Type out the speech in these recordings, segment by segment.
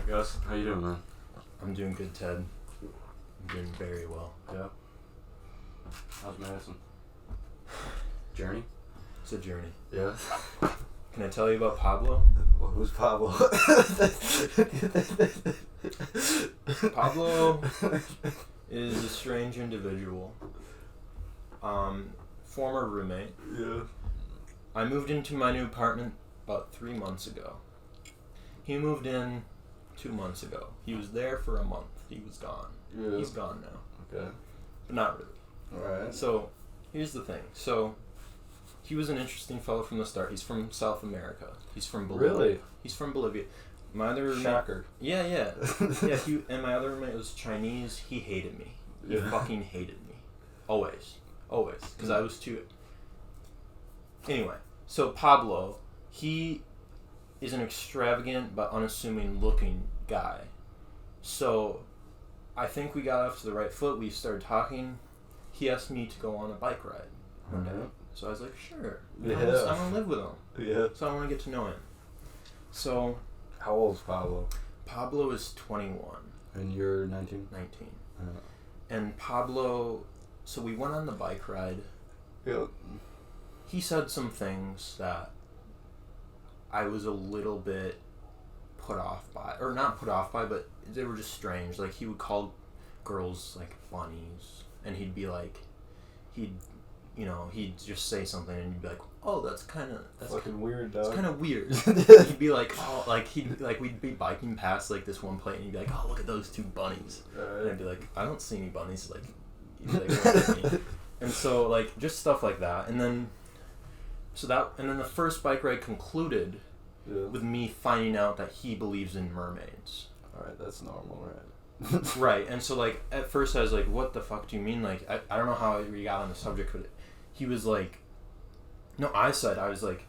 Alright, Gus, how you doing, man? I'm doing good, Ted. I'm doing very well. Yeah. How's Madison? Journey? It's a journey. Yeah. Can I tell you about Pablo? Well, who's Pablo? Pablo is a strange individual. Former roommate. Yeah. I moved into my new apartment about 3 months ago. He moved in 2 months ago. He was there for a month. He was gone. Yeah. He's gone now. Okay. But not really. Alright. So, here's the thing. So, he was an interesting fellow from the start. He's from South America. He's from Bolivia. Really? He's from Bolivia. My other roommate... Shocker. Yeah. Yeah, and my other roommate was Chinese. He hated me. He fucking hated me. Always. Because I was too... Anyway, so Pablo, he is an extravagant but unassuming looking guy. So, I think we got off to the right foot. We started talking. He asked me to go on a bike ride one day. So I was like, sure. Yeah. I'm going to live with him. Yeah. So I want to get to know him. So... How old's Pablo? Pablo is 21. And you're 19? 19. And Pablo... So we went on the bike ride. Yeah. He said some things that I was a little bit put off by. Or not put off by, but they were just strange. Like, he would call girls, like, bunnies. And he'd be like... He'd just say something and you'd be like, oh, that's fucking weird, dog. It's kind of weird. He'd be like, oh, we'd be biking past, like, this one plate and he'd be like, oh, look at those two bunnies. And I'd be like, I don't see any bunnies. Like, he'd be like, look at me. And so, like, just stuff like that. And then, the first bike ride concluded with me finding out that he believes in mermaids. Alright, that's normal, right? Right, and so, like, at first I was like, what the fuck do you mean? Like, I don't know how we got on the subject, but he was like, no, I was like,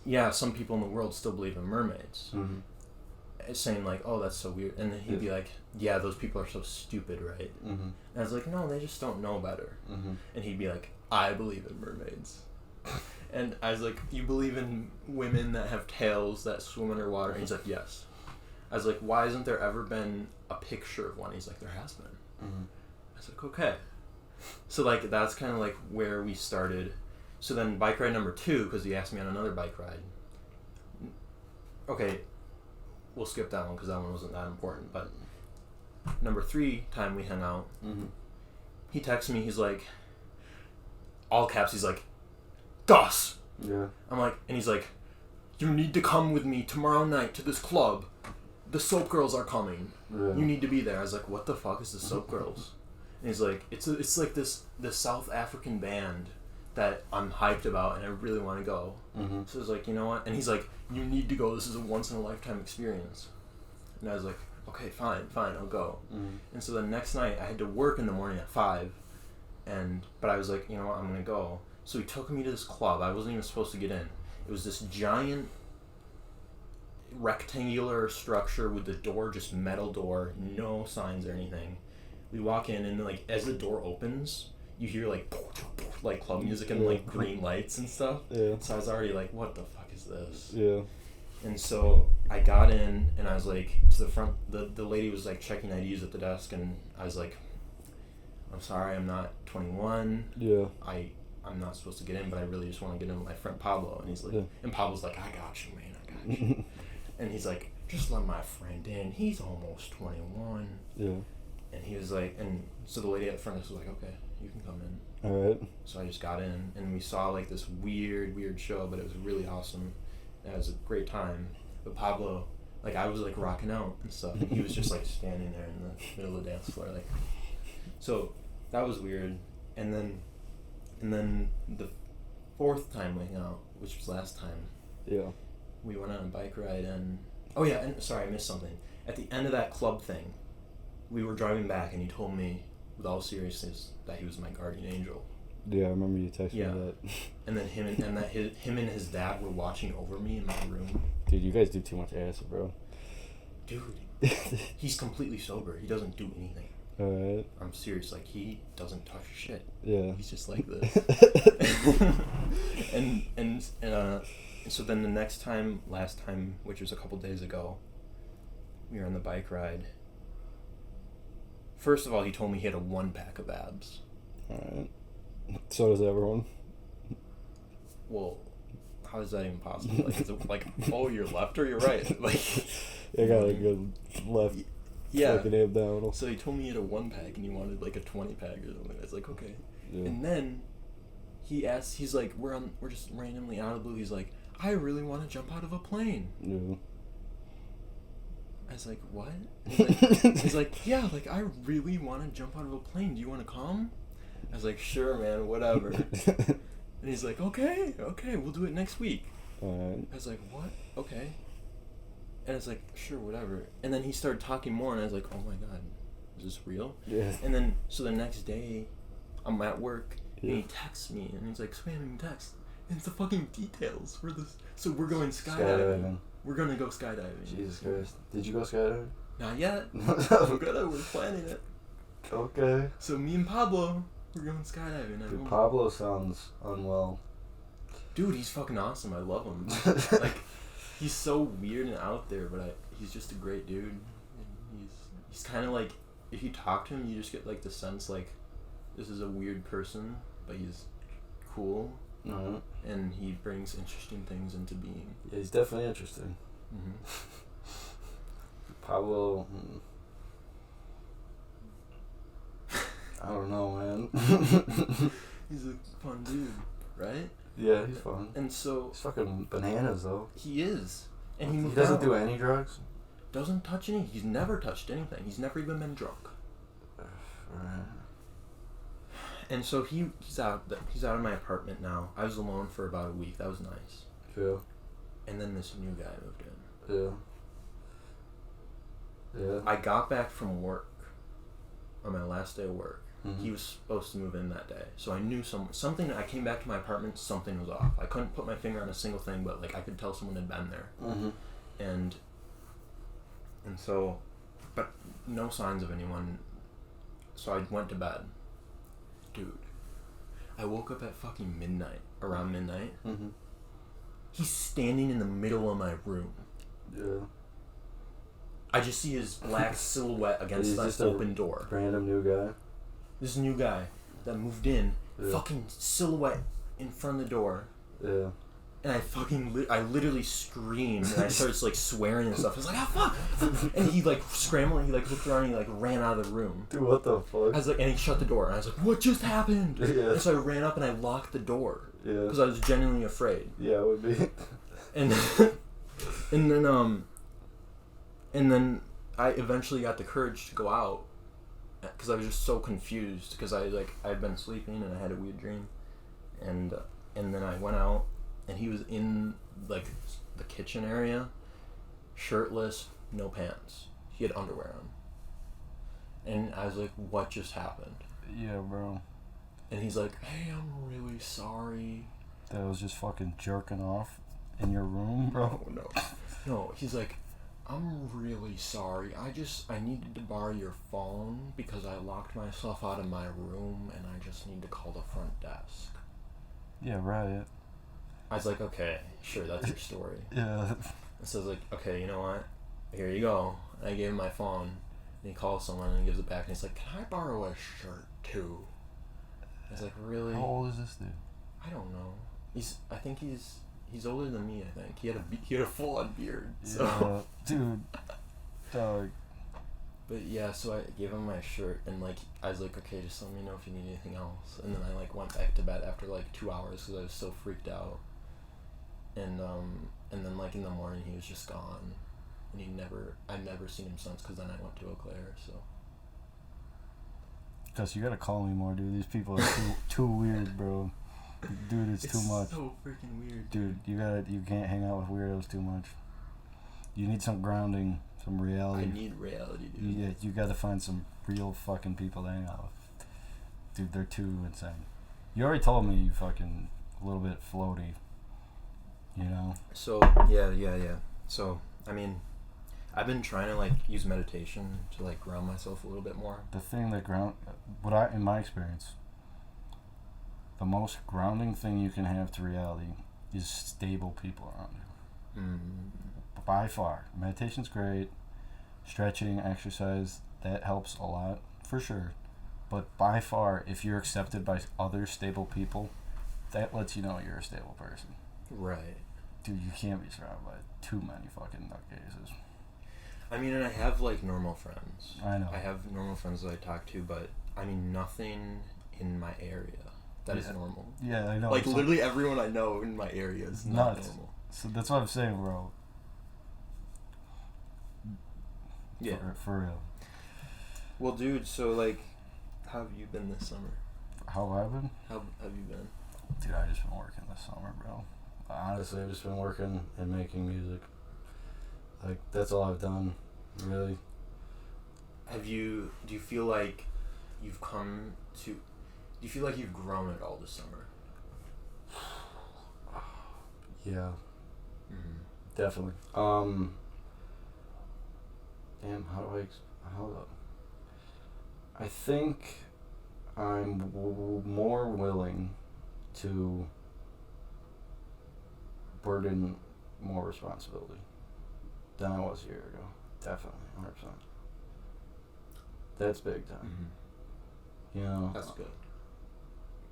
yeah, some people in the world still believe in mermaids. Mm-hmm. Saying, like, oh, that's so weird. And then he'd be like, yeah, those people are so stupid, right? Mm-hmm. And I was like, no, they just don't know better. Mm-hmm. And he'd be like, I believe in mermaids. And I was like, you believe in women that have tails that swim underwater? And he's like, yes. I was like, why hasn't there ever been a picture of one? He's like, there has been. Mm-hmm. I was like, okay. So, like, that's kind of, like, where we started. So then bike ride number 2, because he asked me on another bike ride. Okay, we'll skip that one because that one wasn't that important. But number 3 time we hung out, he texts me, he's like, all caps, he's like, Gus! Yeah. I'm like, and he's like, you need to come with me tomorrow night to this club. The Soap Girls are coming. Yeah. You need to be there. I was like, what the fuck is the Soap Girls? And he's like, it's like this South African band that I'm hyped about and I really want to go. Mm-hmm. So I was like, you know what? And he's like, you need to go. This is a once-in-a-lifetime experience. And I was like, okay, fine, I'll go. Mm-hmm. And so the next night, I had to work in the morning at 5. But I was like, you know what? I'm going to go. So he took me to this club. I wasn't even supposed to get in. It was this giant rectangular structure with the door, just metal door, no signs or anything. We walk in and, like, as the door opens, you hear like club music and like green lights and stuff. Yeah. So I was already like, what the fuck is this? Yeah. And so I got in and I was like to the front. The lady was like checking IDs at the desk and I was like, I'm sorry, I'm not 21. Yeah. I'm not supposed to get in, but I really just want to get in with my friend Pablo. And he's like, and Pablo's like, I got you, man, I got you. And he's like, just let my friend in. He's almost 21. Yeah. And he was like, and so the lady at the front desk was like, okay, you can come in. All right. So I just got in, and we saw like this weird show, but it was really awesome. It was a great time. But Pablo, like, I was like rocking out and stuff, and he was just like standing there in the middle of the dance floor, like. So that was weird. And then the 4th time we hung out, which was last time. Yeah. We went on a bike ride, and oh yeah, and sorry, I missed something. At the end of that club thing, we were driving back, and he told me, with all seriousness, that he was my guardian angel. Yeah, I remember you texting me that. And then him and his dad were watching over me in my room. Dude, you guys do too much acid, bro. Dude, he's completely sober. He doesn't do anything. Alright. I'm serious. Like, he doesn't touch shit. Yeah. He's just like this. and so then the last time, which was a couple days ago, we were on the bike ride. First of all, he told me he had a 1-pack of abs. Alright. So does everyone. Well, how is that even possible? Like, is it like, oh, you're left or you're right? Like, I got a good left fucking abdominal. So he told me he had a 1-pack and he wanted like a 20-pack or something. I was like, okay. Yeah. And then he's like, we're just randomly out of the blue. He's like, I really want to jump out of a plane. Yeah. I was like, what? He's like, yeah, like, I really want to jump out of a plane. Do you want to come? I was like, sure, man, whatever. And he's like, okay, we'll do it next week. Alright. I was like, what? Okay. And I was like, sure, whatever. And then he started talking more, and I was like, oh my god, is this real? Yeah. And then, so the next day, I'm at work, Yeah. and he texts me, and he's like, spamming text. And it's the fucking details for this. So we're going skydiving. We're gonna go skydiving. Jesus Christ. Did you go skydiving? Not yet. We're planning it. Okay. So me and Pablo, we're going skydiving. Dude, Pablo sounds unwell. Dude, he's fucking awesome. I love him. Like, he's so weird and out there, but he's just a great dude. And he's kind of like, if you talk to him, you just get like the sense like, this is a weird person, but he's cool. Uh-huh. And he brings interesting things into being. Yeah, he's definitely interesting. Pablo, I don't know, man. He's a fun dude, right? Yeah, he's fun. And so He's fucking bananas, though. he is, and he moved doesn't out. do any drugs. Doesn't touch any. He's never touched anything. He's never even been drunk. Right. And so he's out of my apartment now. I was alone for about a week. That was nice. Yeah. And then this new guy moved in. Yeah. I got back from work on my last day of work. Mm-hmm. He was supposed to move in that day, so I knew something. I came back to my apartment. Something was off. I couldn't put my finger on a single thing, but like I could tell someone had been there. Mm-hmm. And so, but no signs of anyone. So I went to bed. Dude, I woke up at fucking midnight, around midnight. Mm-hmm. He's standing in the middle of my room. Yeah. I just see his black silhouette against He's that open door. Random new guy. This new guy that moved in, Yeah. fucking silhouette in front of the door. Yeah. And I literally screamed, and I started like swearing and stuff. I was like, ah, fuck! And he like scrambled, and he like looked around, and he like ran out of the room. Dude, what the I fuck? was like, and he shut the door, and I was like, what just happened? Yeah. And so I ran up and I locked the door. Yeah. Because I was genuinely afraid. Yeah, it would be. And and then I eventually got the courage to go out because I was just so confused because I'd been sleeping and I had a weird dream, and then I went out and he was in like the kitchen area, shirtless, no pants. He had underwear on, and I was like, "What just happened?" Yeah, bro. And he's like, "Hey, I'm really sorry." That was just fucking jerking off in your room, bro. No. He's like, I'm really sorry. I needed to borrow your phone because I locked myself out of my room and I just need to call the front desk. Yeah, right. I was like, okay, sure, that's your story. Yeah. And so I was like, okay, you know what? Here you go. And I gave him my phone and he calls someone and he gives it back and he's like, can I borrow a shirt too? I was like, really? How old is this dude? I don't know. I think he's older than me. I think he had a full on beard. So. Yeah, dude. Dog. But yeah, so I gave him my shirt and like I was like, okay, just let me know if you need anything else. And then I like went back to bed after like 2 hours because I was so freaked out. And then like in the morning he was just gone, and I've never seen him since because then I went to Eau Claire. So. Cause you gotta call me more, dude. These people are too weird, bro. Dude, it's too much. So freaking weird. Dude, you can't hang out with weirdos too much. You need some grounding, some reality. I need reality, dude. Yeah, you gotta find some real fucking people to hang out with. Dude, they're too insane. You already told me you fucking a little bit floaty. You know? So, yeah. So, I mean, I've been trying to like use meditation to like ground myself a little bit more. The thing that in my experience, the most grounding thing you can have to reality is stable people around you. By far. Meditation's great, stretching, exercise, that helps a lot, for sure. But by far, if you're accepted by other stable people, that lets you know you're a stable person. Right. Dude, you can't be surrounded by too many fucking nutcases. I mean, and I have, like, normal friends. I know. I have normal friends that I talk to, but, I mean, nothing in my area that is normal. Yeah, I know. Like, literally everyone I know in my area is not normal. So that's what I'm saying, bro. Yeah. For real. Well, dude, so, like, how have you been this summer? How have I been? How have you been? Dude, I just been working this summer, bro. Honestly, I've just been working and making music. Like, that's all I've done, really. Do you feel like you've come to, do you feel like you've grown at all this summer? Yeah. Mm-hmm. Definitely. Damn, I think I'm more willing to burden more responsibility than I was a year ago. Definitely, 100%. That's big time. Mm-hmm. You know, That's good.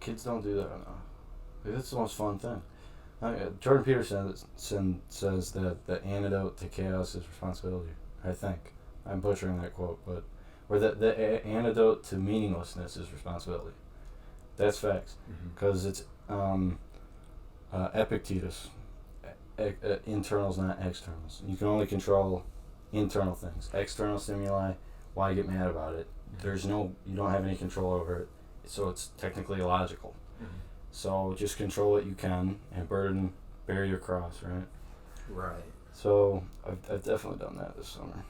kids don't do that enough. Like, that's the most fun thing. Jordan Peterson says that the antidote to chaos is responsibility. I think I'm butchering that quote, but or the antidote to meaninglessness is responsibility. That's facts, because it's Epictetus. Internals, not externals. You can only control internal things. External stimuli, why get mad about it? You don't have any control over it, so it's technically illogical. So just control what you can and bear your cross, right? Right. So I've definitely done that this summer.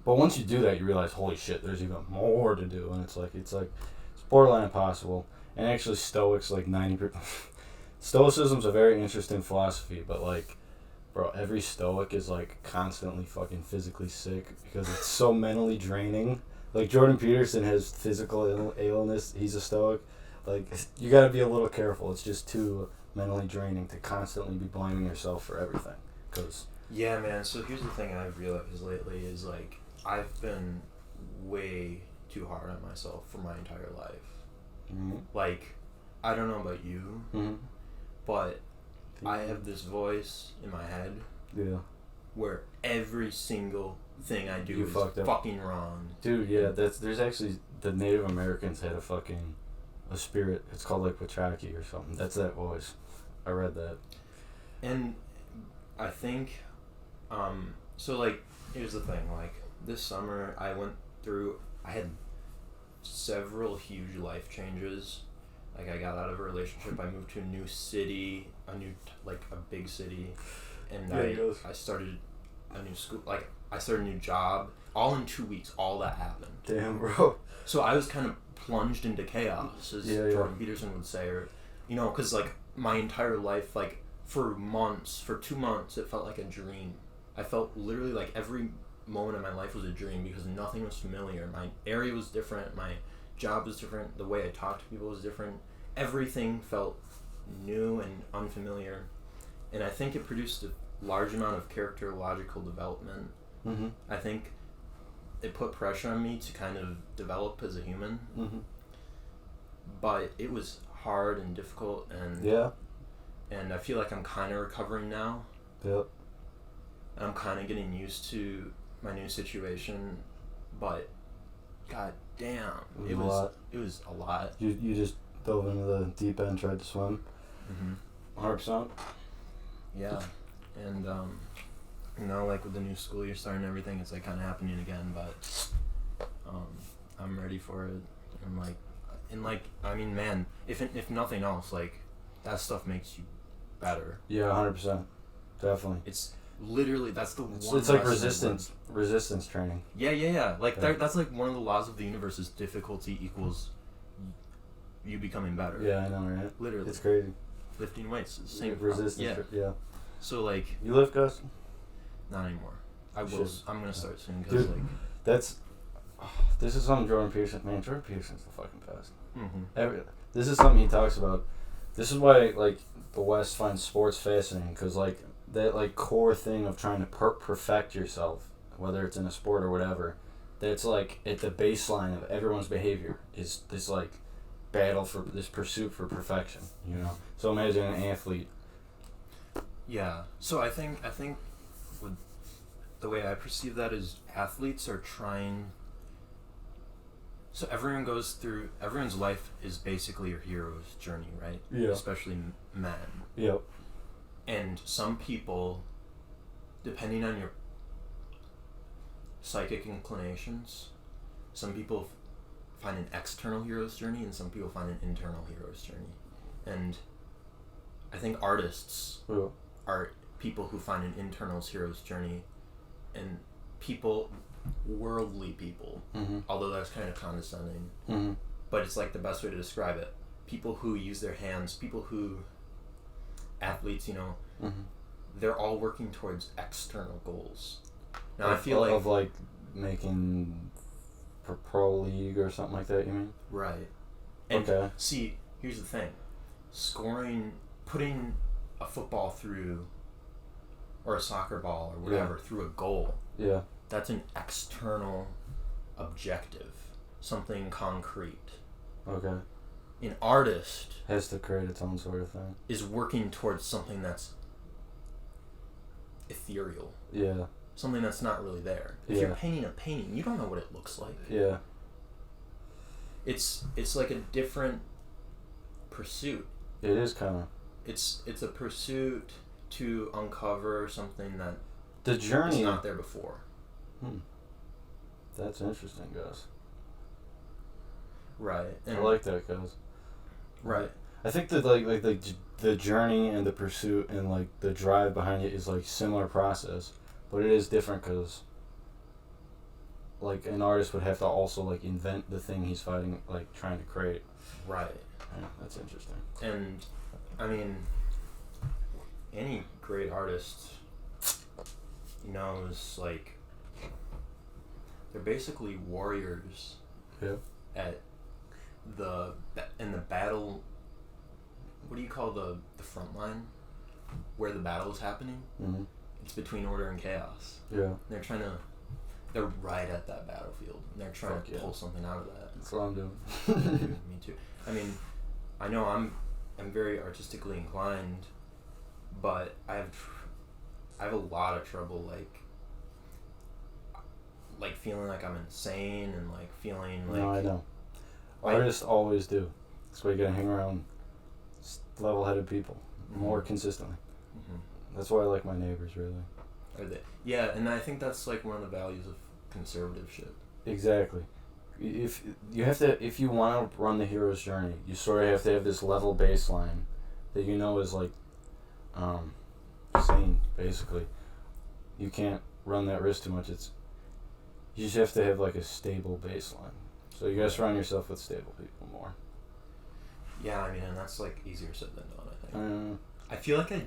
But once you do that, you realize, holy shit, there's even more to do, and it's borderline impossible. And actually, Stoics, like 90%. Stoicism's a very interesting philosophy, but like, bro, every Stoic is like constantly fucking physically sick because it's so mentally draining. Like, Jordan Peterson has physical illness. He's a Stoic. Like, you gotta be a little careful. It's just too mentally draining to constantly be blaming yourself for everything. Yeah, man. So here's the thing I've realized lately is, like, I've been way too hard on myself for my entire life. Mm-hmm. Like, I don't know about you, but I have this voice in my head where every single thing I do is fucking wrong. Dude, yeah, there's actually, the Native Americans had a spirit. It's called, like, Pachaki or something. That's that voice. I read that. And I think, so, like, here's the thing, like, this summer I had several huge life changes. Like, I got out of a relationship, I moved to a new city, a big city, and I started a new school, like, I started a new job, all in 2 weeks, all that happened. Damn, bro. So I was kind of plunged into chaos, as Jordan Peterson would say, or, you know, because, like, my entire life, like, for 2 months, it felt like a dream. I felt literally like every moment of my life was a dream because nothing was familiar. My area was different, my job was different, the way I talked to people was different. Everything felt new and unfamiliar, and I think it produced a large amount of characterological development. I think it put pressure on me to kind of develop as a human, but it was hard and difficult, and I feel like I'm kind of recovering now. Yep. And I'm kind of getting used to my new situation, but god damn, it was a lot. You just dove into the deep end, tried to swim. 100%. Yeah, and now, like, with the new school year starting and everything, it's like kind of happening again, but I'm ready for it. I mean, man, if nothing else, like, that stuff makes you better. Yeah, 100%. Definitely. It's literally, that's the one. It's like resistance training. Yeah. Like, that's like one of the laws of the universe is difficulty equals you becoming better. Yeah, I know, right? Literally. It's crazy. Lifting weights, the same resistance. Yeah. So, like, you lift, Gus? not anymore. I will. I'm gonna start soon because, like, this is something Jordan Peterson's the fucking best. This is something he talks about. This is why, like, the West finds sports fascinating, because, like, that, like, core thing of trying to perfect yourself, whether it's in a sport or whatever, that's like at the baseline of everyone's behavior is this like battle for this pursuit for perfection, you know. So imagine an athlete. Yeah. So I think with the way I perceive that is athletes are trying. So everyone's life is basically a hero's journey, right? Yeah. Especially men. Yep. And some people, depending on your psychic inclinations, some people find an external hero's journey and some people find an internal hero's journey. And I think artists are people who find an internal hero's journey, and people, worldly people, although that's kind of condescending, but it's like the best way to describe it. People who use their hands, athletes, you know, they're all working towards external goals. Now I feel like... Of like making pro league or something like that, you mean? Right. And okay. See, here's the thing. Putting a football through, or a soccer ball or whatever, through a goal. Yeah. That's an external objective. Something concrete. Okay. An artist has to create its own sort of thing. Is working towards something that's ethereal. Yeah. Something that's not really there. If you're painting a painting, you don't know what it looks like. Yeah. It's like a different pursuit. It is kind of. It's a pursuit to uncover something that the journey is not there before. That's interesting, guys. Right. And I like that, guys. Right. I think that like the journey and the pursuit and like the drive behind it is like similar process, but it is different because like an artist would have to also like invent the thing he's fighting, like trying to create. Right. Yeah, that's interesting. And I mean, any great artist knows like they're basically warriors. Yeah. In the battle. What do you call the front line? Where the battle is happening? Mm-hmm. It's between order and chaos. Yeah. They're right at that battlefield. And they're trying to pull something out of that. That's what I'm doing. Me too. I mean, I know I'm very artistically inclined, but I have a lot of trouble like feeling like I'm insane and like feeling like. No, I know. Artists always do. That's why you gotta hang around level-headed people more consistently. That's why I like my neighbors, really. Are they? Yeah, and I think that's like one of the values of conservativeship. Exactly. If you want to run the hero's journey, you sort of have to have this level baseline that you know is like sane, basically. You can't run that risk too much. You just have to have like a stable baseline. So you gotta surround yourself with stable people more. Yeah, I mean, and that's like easier said than done, I think. I feel like I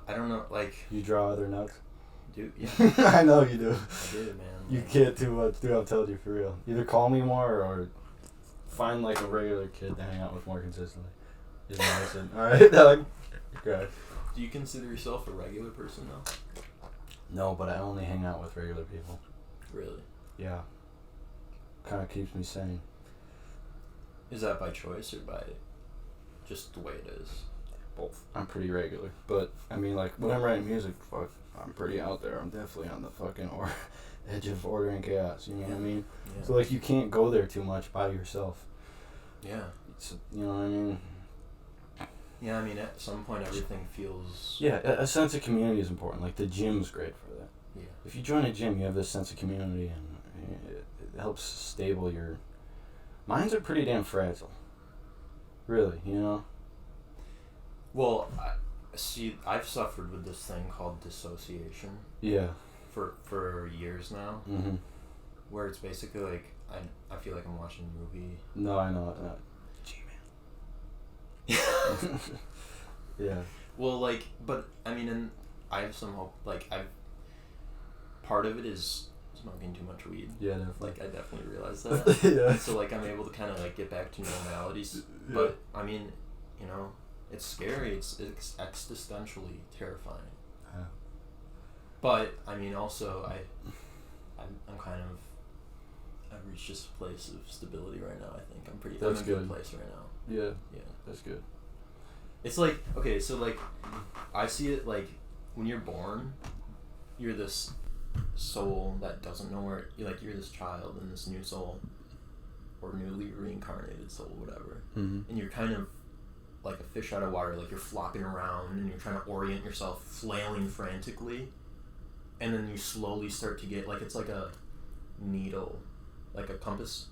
don't know, like... You draw other nuts? Dude, yeah. I know you do. I do, man. You can't too much, dude, I'm telling you for real. Either call me more or find like a regular kid to hang out with more consistently. Is what I said. Alright, Doug. Okay. Do you consider yourself a regular person, though? No, but I only hang out with regular people. Really? Yeah. Kind of keeps me sane. Is that by choice or by just the way it is? Both. I'm pretty regular. But, I mean, like, when I'm writing music, fuck, I'm pretty out there. I'm definitely on the fucking edge of order and chaos, you know what I mean? Yeah. So, like, you can't go there too much by yourself. Yeah. You know what I mean? Yeah, I mean, at some point everything feels... Yeah, a sense of community is important. Like, the gym's great for that. Yeah. If you join a gym, you have this sense of community, and it helps stable your... Minds are pretty damn fragile. Really, you know? Well, I've suffered with this thing called dissociation. Yeah. For years now. Mm-hmm. Where it's basically like, I feel like I'm watching a movie. No, I know. G-Man. Yeah. Well, like, but, I mean, and I have some hope, like, part of it is smoking too much weed. Yeah, definitely. Like, I definitely realized that. Yeah. So, like, I'm able to kind of, like, get back to normalities. Yeah. But, I mean, you know, it's scary. It's existentially terrifying. Yeah. But, I mean, also, I'm kind of. I've reached this place of stability right now. I think I'm in That's a good. good place right now. Yeah. Yeah. That's good. It's like, okay, so like, I see it like, when you're born, you're this soul that doesn't know where, you're this child and this new soul, or newly reincarnated soul, whatever. Mm-hmm. And you're kind of like a fish out of water, like you're flopping around and you're trying to orient yourself, flailing frantically, and then you slowly start to get, like, it's like a needle, like a compass,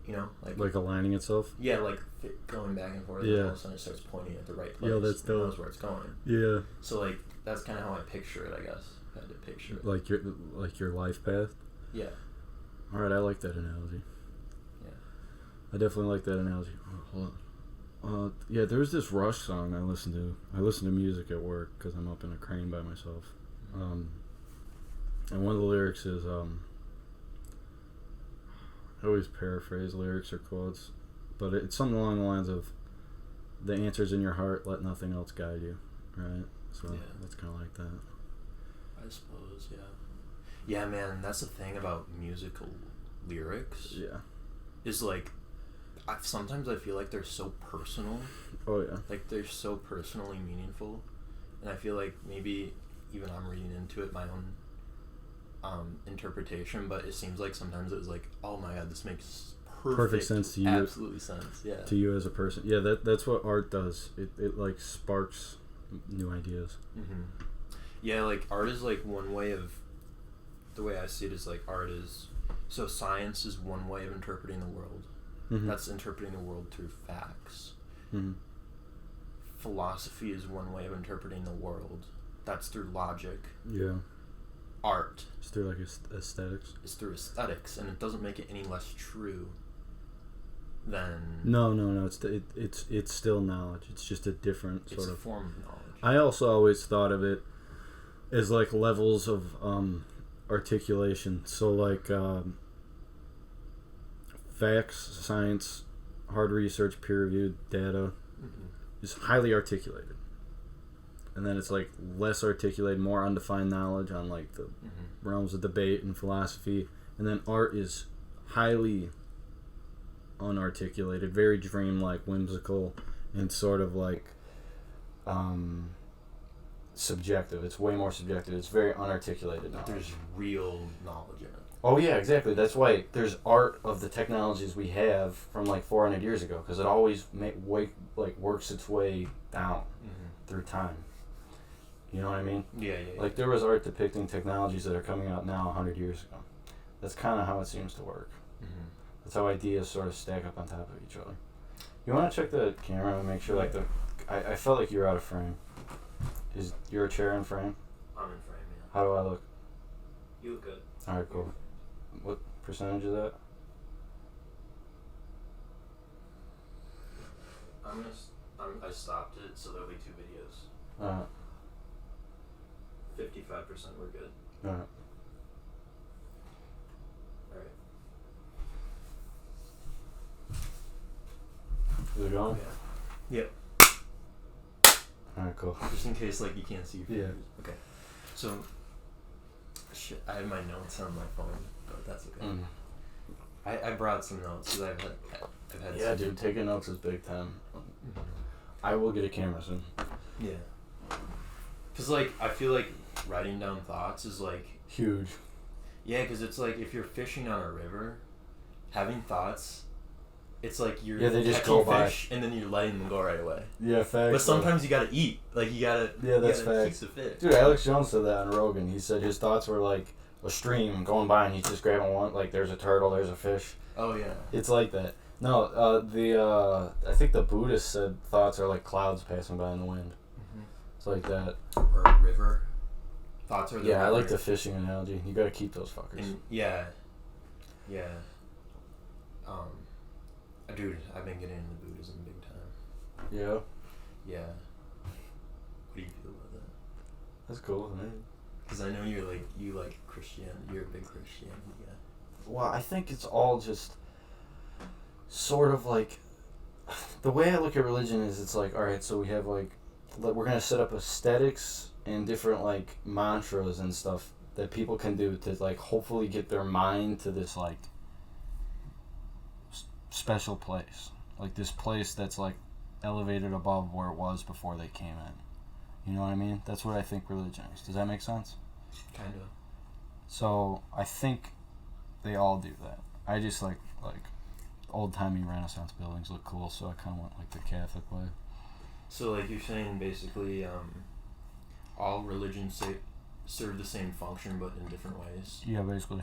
you know? Like aligning itself? Yeah, like going back and forth, Yeah. and all of a sudden it starts pointing at the right place. Yeah, that's and dope. knows where it's going. Yeah. So, like, that's kind of how I picture it, I guess. I had to picture it. Like your life path? Yeah. Alright, I like that analogy. Yeah. I definitely like that analogy. Hold on. Yeah, there's this Rush song I listen to. I listen to music at work because I'm up in a crane by myself. And one of the lyrics is, I always paraphrase lyrics or quotes, but it's something along the lines of, the answer's in your heart, let nothing else guide you, right? So Yeah. that's kind of like that. I suppose, yeah. Yeah, man, that's the thing about musical lyrics. Yeah. Is, like, sometimes I feel like they're so personal. Oh, yeah. Like, they're so personally meaningful. And I feel like maybe even I'm reading into it my own interpretation, but it seems like sometimes it was like, oh my god, this makes perfect sense to you. Absolutely sense, yeah. To you as a person. Yeah, that's what art does. It like sparks new ideas. Mm-hmm. Yeah, like, art is like one way of, the way I see it is like art is, so science is one way of interpreting the world. Mm-hmm. That's interpreting the world through facts. Mm-hmm. Philosophy is one way of interpreting the world. That's through logic. Yeah. Art It's through like aesthetics. is through aesthetics, and it doesn't make it any less true than... No. It's still knowledge. It's just a different sort It's a of form of knowledge. I also always thought of it as like levels of articulation. So like facts, science, hard research, peer-reviewed data is highly articulated. And then it's like less articulated, more undefined knowledge on like the realms of debate and philosophy. And then art is highly unarticulated, very dreamlike, whimsical, and sort of like subjective. It's way more subjective. It's very unarticulated knowledge. There's real knowledge in it. Oh yeah, exactly. That's why there's art of the technologies we have from like 400 years ago, because it always works its way down through time. You know what I mean? Yeah. Like there was art depicting technologies that are coming out now 100 years ago. That's kind of how it seems to work. Mm-hmm. That's how ideas sort of stack up on top of each other. You want to check the camera and make sure like I felt like you were out of frame. Is your chair in frame? I'm in frame, yeah. How do I look? You look good. Alright, cool. What percentage is that? I stopped it, so there'll be 2 videos. 55% we're good. Alright. Alright. Is it going? Yeah. Yep. Alright, cool. Just in case, like, you can't see your Yeah. fingers. Okay. So, shit, I have my notes on my phone, but that's okay. I brought some notes because I've had. Yeah, dude, taking notes is big time. I will get a camera soon. Yeah. Cause like I feel like writing down thoughts is like huge. Yeah, cause it's like if you're fishing on a river, having thoughts, it's like you're they just catching go by. fish and then you're letting them go right away. Yeah, facts. But sometimes you gotta eat. Like you gotta. Yeah, that's you gotta facts. keep the fish. Dude, Alex Jones said that on Rogan. He said his thoughts were like a stream going by, and he's just grabbing one. Like there's a turtle, there's a fish. Oh yeah. It's like that. No, I think the Buddhist said thoughts are like clouds passing by in the wind. It's like that. Or a river. Thoughts are the Yeah, I river. like the fishing analogy. You gotta keep those fuckers. And yeah. Dude, I've been getting into Buddhism big time. Yeah. Yeah. What do you feel about that? That's cool, man. Because I know you like Christianity. You're a big Christianity guy. Well, I think it's all just sort of like the way I look at religion is it's like, all right, so we have like we're gonna set up aesthetics and different like mantras and stuff that people can do to like hopefully get their mind to this like special place, like this place that's like elevated above where it was before they came in. You know what I mean? That's what I think religion is. Does that make sense? Kind of. So I think they all do that. I just like old-timey Renaissance buildings look cool, so I kind of went like the Catholic way. So like you're saying basically all religions serve the same function but in different ways. Yeah, basically.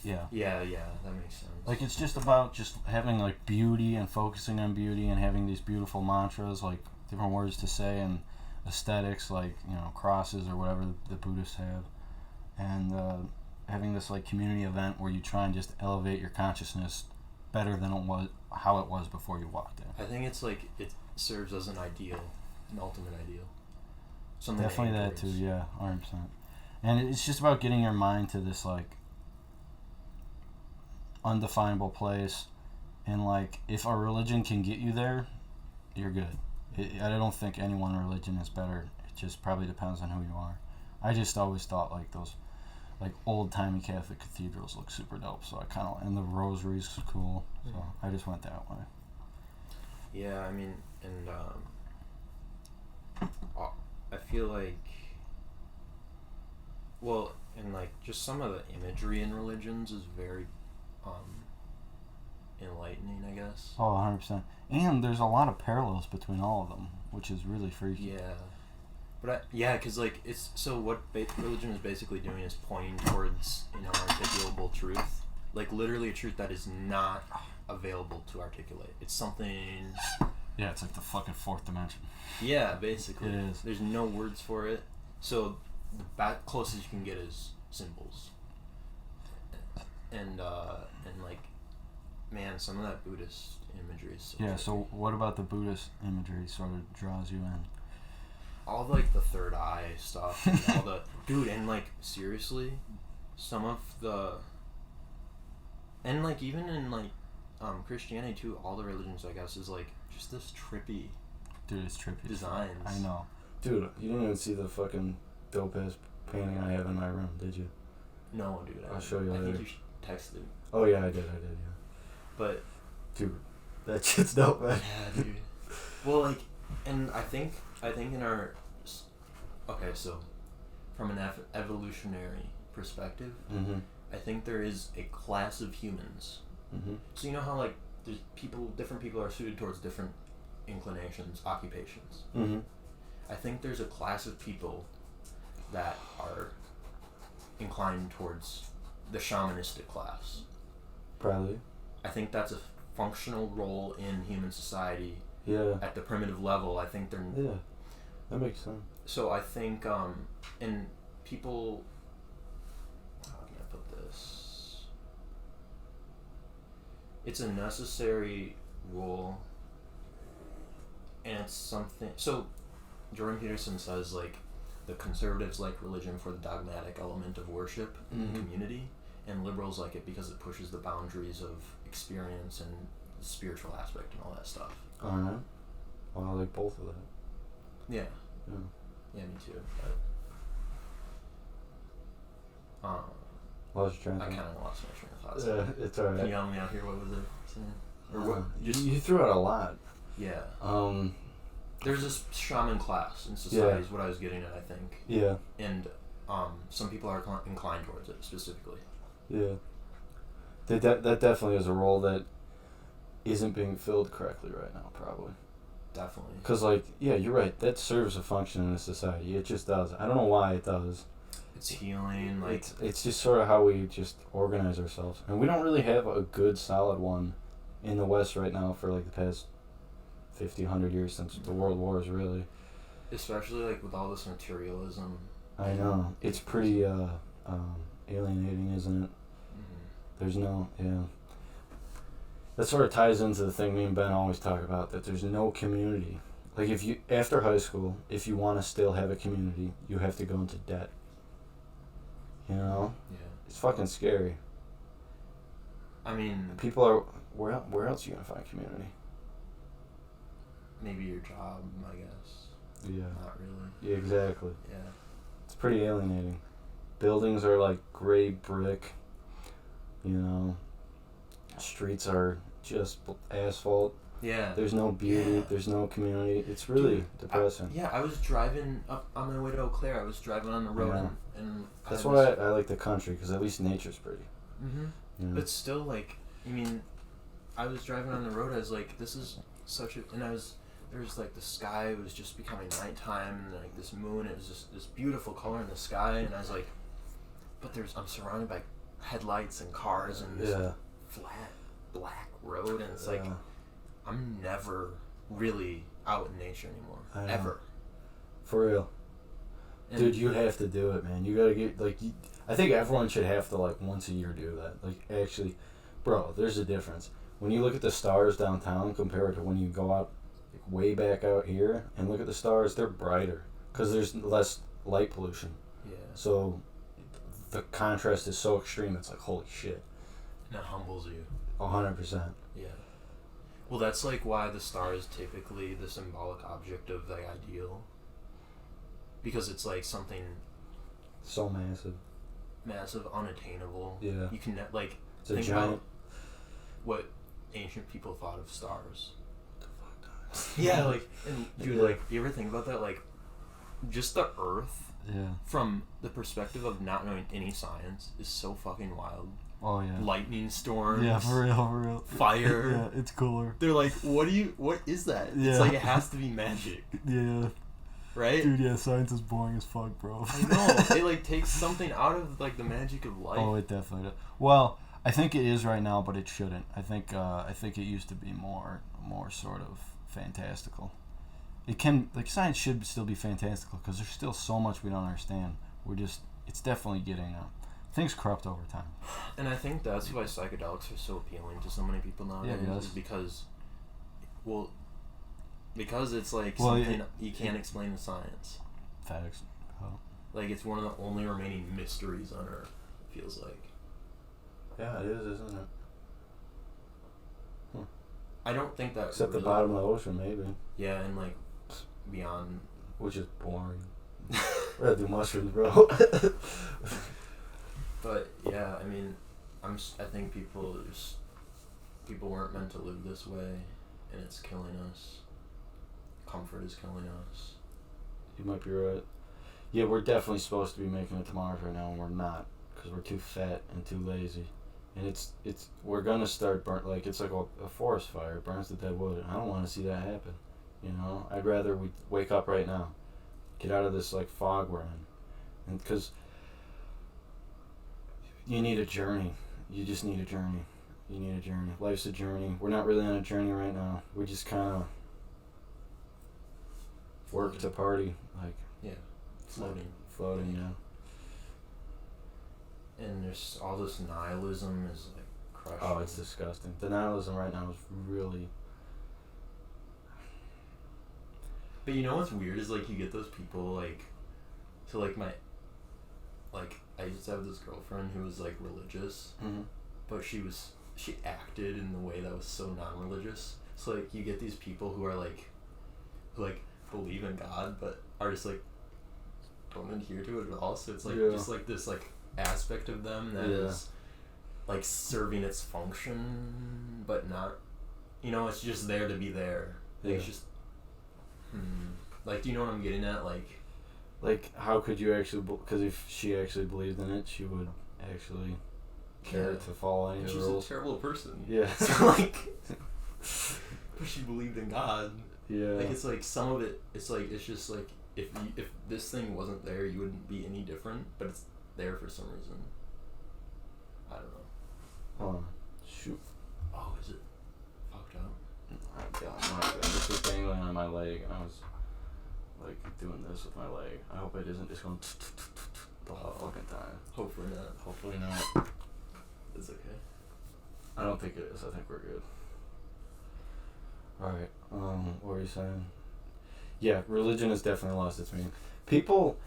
Yeah. Yeah, that makes sense. Like it's just about just having like beauty and focusing on beauty and having these beautiful mantras, like different words to say, and aesthetics, like, you know, crosses or whatever the Buddhists have, and having this like community event where you try and just elevate your consciousness better than it was how it was before you walked in. I think it's like it serves as an ideal, an ultimate ideal. Something Definitely that too, yeah, 100%. And it's just about getting your mind to this like undefinable place, and like if a religion can get you there, you're good. I don't think any one religion is better. It just probably depends on who you are. I just always thought like those like old-timey Catholic cathedrals look super dope, so I kind of, and the rosaries cool, so I just went that way. Yeah, I mean, and I feel like, well, and like just some of the imagery in religions is very enlightening, I guess. Oh, 100%. And there's a lot of parallels between all of them, which is really freaky. Yeah. But because like it's so what religion is basically doing is pointing towards inarticulable truth, like literally a truth that is not available to articulate. It's something. Yeah, it's like the fucking fourth dimension. Yeah, basically. It is. There's no words for it, so the closest you can get is symbols. And like, man, some of that Buddhist imagery is so. Yeah. trippy. So what about the Buddhist imagery sort of draws you in? All like the third eye stuff, and all the dude, and like seriously, some of the, and like even in like Christianity too, all the religions I guess is like just this trippy. Dude, it's trippy. Designs. I know. Dude, you didn't even see the fucking dope ass painting I have in my room, did you? No, dude. I'll show you later. I think you texted. Oh yeah, I did, yeah. But, dude, that shit's dope, man. Yeah, dude. Well, like, and I think in our, okay, so, from an evolutionary perspective, I think there is a class of humans. So you know how like there's different people are suited towards different inclinations, occupations. I think there's a class of people that are inclined towards the shamanistic class. Probably. I think that's a functional role in human society. Yeah. At the primitive level, I think they're. Yeah, that makes sense. So I think, and people. How can I put this? It's a necessary role. And it's something. So, Jordan Peterson says like, the conservatives like religion for the dogmatic element of worship and community, and liberals like it because it pushes the boundaries of experience and the spiritual aspect and all that stuff. Alright. Well, I like both of that. Yeah. Yeah. Yeah, me too. But, Lost your train I of kind thought. of lost my train of thought. Yeah, it's alright. Can you help me out here? What was it saying? Or what? You threw out a lot. Yeah. There's There's this shaman class in society is what I was getting at, I think. Yeah. And some people are inclined towards it specifically. Yeah. That definitely is a role that isn't being filled correctly right now, probably. Definitely. Because, like, yeah, you're right. That serves a function in a society. It just does. I don't know why it does. It's healing, like... It's just sort of how we just organize ourselves. And we don't really have a good, solid one in the West right now for, like, the past 50, 100 years since the World Wars, really. Especially, like, with all this materialism. I know. It's pretty alienating, isn't it? There's no... Yeah. That sort of ties into the thing me and Ben always talk about, that there's no community. Like, if you, after high school, if you want to still have a community, you have to go into debt. You know? Yeah. It's fucking scary. I mean... People are... Where else are you going to find community? Maybe your job, I guess. Yeah. Not really. Yeah, exactly. Yeah. It's pretty alienating. Buildings are like gray brick. You know, streets are just asphalt. Yeah. There's no beauty. Yeah. There's no community. It's really depressing. I was driving up on my way to Eau Claire. I was driving on the road, Yeah. and That's why I like the country, because at least nature's pretty. Mm-hmm. You know? But still, like, I mean, I was driving on the road. I was like, this is such a, and there's like the sky was just becoming nighttime, and like this moon. It was just this beautiful color in the sky, and I was like, but I'm surrounded by headlights and cars and this flat black road, and it's like, I'm never really out in nature anymore. Ever. For real. And dude, you have to do it, man. You gotta get, like, I think everyone should have to, like, once a year do that. Like, actually, bro, there's a difference. When you look at the stars downtown compared to when you go out, like, way back out here and look at the stars, they're brighter because there's less light pollution. Yeah. So the contrast is so extreme, it's like, holy shit. And it humbles you. 100%. Yeah. Well, that's like why the star is typically the symbolic object of the ideal. Because it's like something so massive, unattainable. Yeah. You can like it's think a giant. about what ancient people thought of stars. What the fuck? Yeah, like, and dude, like, you ever think about that? Like, just the Earth. Yeah. From the perspective of not knowing any science is so fucking wild. Oh yeah. Lightning storms. Yeah, for real. Fire. Yeah, it's cooler. They're like, what is that? Yeah. It's like it has to be magic. Yeah. Right? Dude, yeah, science is boring as fuck, bro. I know. It like takes something out of like the magic of life. Oh, it definitely does. Well, I think it is right now, but it shouldn't. I think it used to be more sort of fantastical. It can, like, science should still be fantastical because there's still so much we don't understand. It's definitely getting things corrupt over time. And I think that's why psychedelics are so appealing to so many people nowadays. Yeah, is because it's like something you can't explain with science. Facts. Oh. Like, it's one of the only remaining mysteries on Earth, it feels like. Yeah, it is, isn't it? I don't think that... Except really, the bottom of the ocean, maybe. Yeah, and, like, beyond... Which is boring. We're gonna do mushrooms, bro. But, yeah, I mean, I think people weren't meant to live this way, and it's killing us. Comfort is killing us. You might be right. Yeah, we're definitely supposed to be making it to Mars right now, and we're not, because we're too fat and too lazy. And we're gonna start it's like a forest fire. It burns the dead wood, and I don't want to see that happen. You know, I'd rather we wake up right now, get out of this like fog we're in, and because you need a journey. You just need a journey. You need a journey. Life's a journey. We're not really on a journey right now. We just kind of work to party, like, yeah, floating, yeah. And there's all this nihilism is like crushing. Oh, it's disgusting. The nihilism right now is really. But you know what's weird is like you get those people like, so like I used to have this girlfriend who was like religious, but she acted in the way that was so non-religious. So like you get these people who are like, believe in God, but are just like don't adhere to it at all. So it's like just like this like aspect of them that is like serving its function, but not, you know, it's just there to be there. Like, it's just, like, do you know what I'm getting at? Like how could you actually? Because if she actually believed in it, she would actually care to follow any rules. She's a terrible person. Yeah. So like, but she believed in God. Yeah. Like it's like some of it. It's like it's just like if this thing wasn't there, you wouldn't be any different. But it's there for some reason. I don't know. Hold on. Shoot. Oh, is it fucked up? Oh God, this was dangling on my leg, and I was like doing this with my leg. I hope it isn't just going the whole fucking time. Hopefully not. Hopefully not. It's okay. I don't think it is. I think we're good. Alright, what were you saying? Yeah, religion has definitely lost its meaning. People,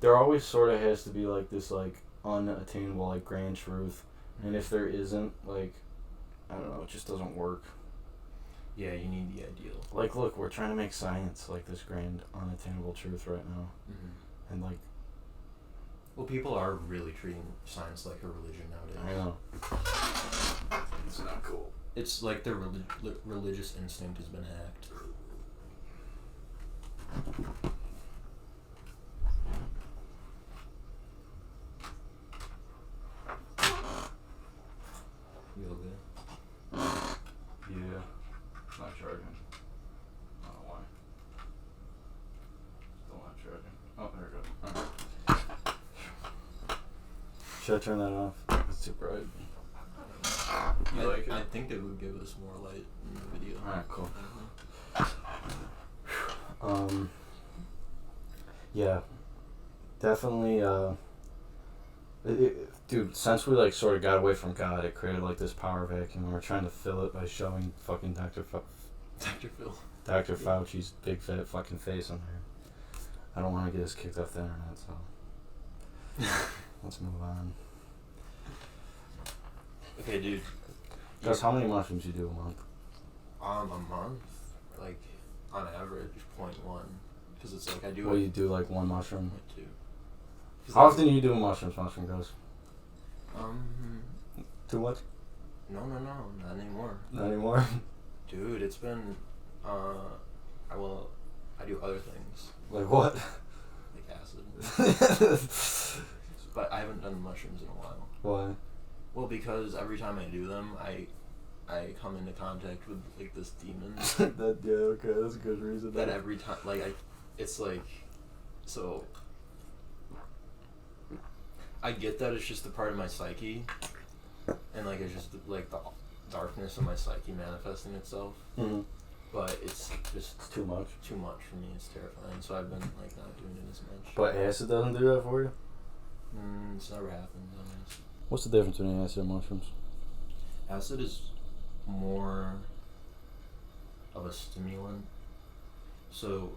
there always sort of has to be like this like unattainable like grand truth, and if there isn't, like, I don't know, it just doesn't work. Yeah, you need the ideal. Like, look, we're trying to make science like this grand, unattainable truth right now, and like. Well, people are really treating science like a religion nowadays. I know. It's not cool. It's like their religious instinct has been hacked. You all good? Yeah. Not charging. I don't know why. Still not charging. Oh, there it goes. Alright. Should I turn that off? It's too bright. You like it? I think it would give us more light in the video. Alright, cool. Yeah. Definitely, dude, since we like sort of got away from God, it created like this power vacuum, and we're trying to fill it by shoving fucking Dr. Fauci's big fat fucking face on there. I don't want to get us kicked off the internet, so let's move on. Okay, dude. Guess how many mushrooms you do a month? A month, like on average, 0.1, because it's like I do. Well, you do like one mushroom. 0.2. How often do you do mushrooms, mushroom guys? Too much? No, not anymore. Not anymore. Dude, it's been, I do other things. Like what? Like acid. But I haven't done mushrooms in a while. Why? Well, because every time I do them, I come into contact with like this demon. Okay, that's a good reason. That every time, it's like, so. I get that it's just a part of my psyche, and like it's just like the darkness of my psyche manifesting itself. Mm-hmm. But it's just it's too much. Too much for me. It's terrifying. So I've been like not doing it as much. But acid doesn't do that for you? It's never happened. Honestly. What's the difference between acid and mushrooms? Acid is more of a stimulant. So,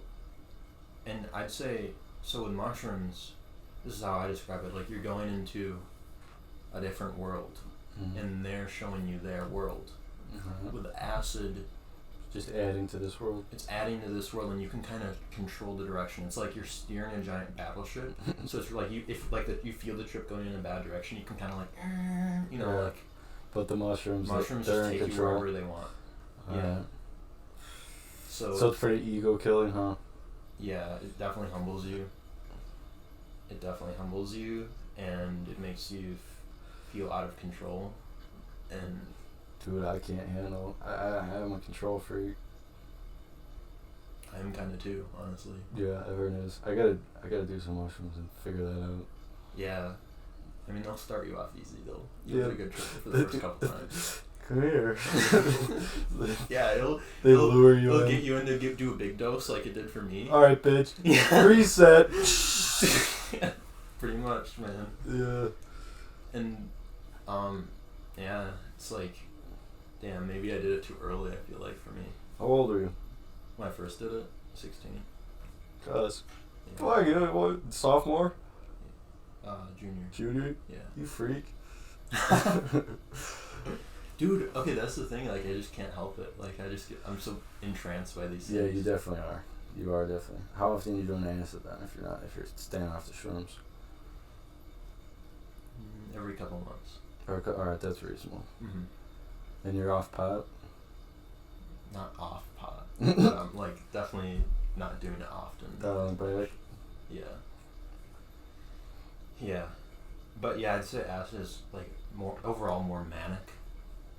and I'd say, so with mushrooms, this is how I describe it, like you're going into a different world, and they're showing you their world. With acid, just adding to this world. It's adding to this world, and you can kind of control the direction. It's like you're steering a giant battleship. So it's like you feel the trip going in a bad direction, you can kind of like, like. But the mushrooms just take you wherever they want. Yeah. So it's pretty ego killing, huh? Yeah, it definitely humbles you. And it makes you feel out of control. And dude, I can't handle. I'm a control freak. I am kind of too, honestly. Yeah, everyone is. I gotta do some mushrooms and figure that out. Yeah, I mean they'll start you off easy though. You have a good trip for the first couple times. Come here. Yeah, it'll lure you. It'll get you in to do a big dose like it did for me. All right, bitch. Yeah. Reset. Pretty much, man. Yeah. And yeah, it's like, damn, maybe I did it too early. I feel like for me. How old are you? When I first did it, 16. Cuz. Yeah. Why? You know what? Sophomore? Junior. Junior? Yeah. You freak. Dude, okay, that's the thing. Like, I just can't help it. Like, I'm so entranced by these things. Yeah, you definitely are. You are definitely. How often are you doing acid then? If you're staying off the shrooms? Every couple months. All right, that's reasonable. Mm-hmm. And you're off pot? Not off pot. But I'm like definitely not doing it often. On break. Yeah. Yeah, but yeah, I'd say acid is like more manic.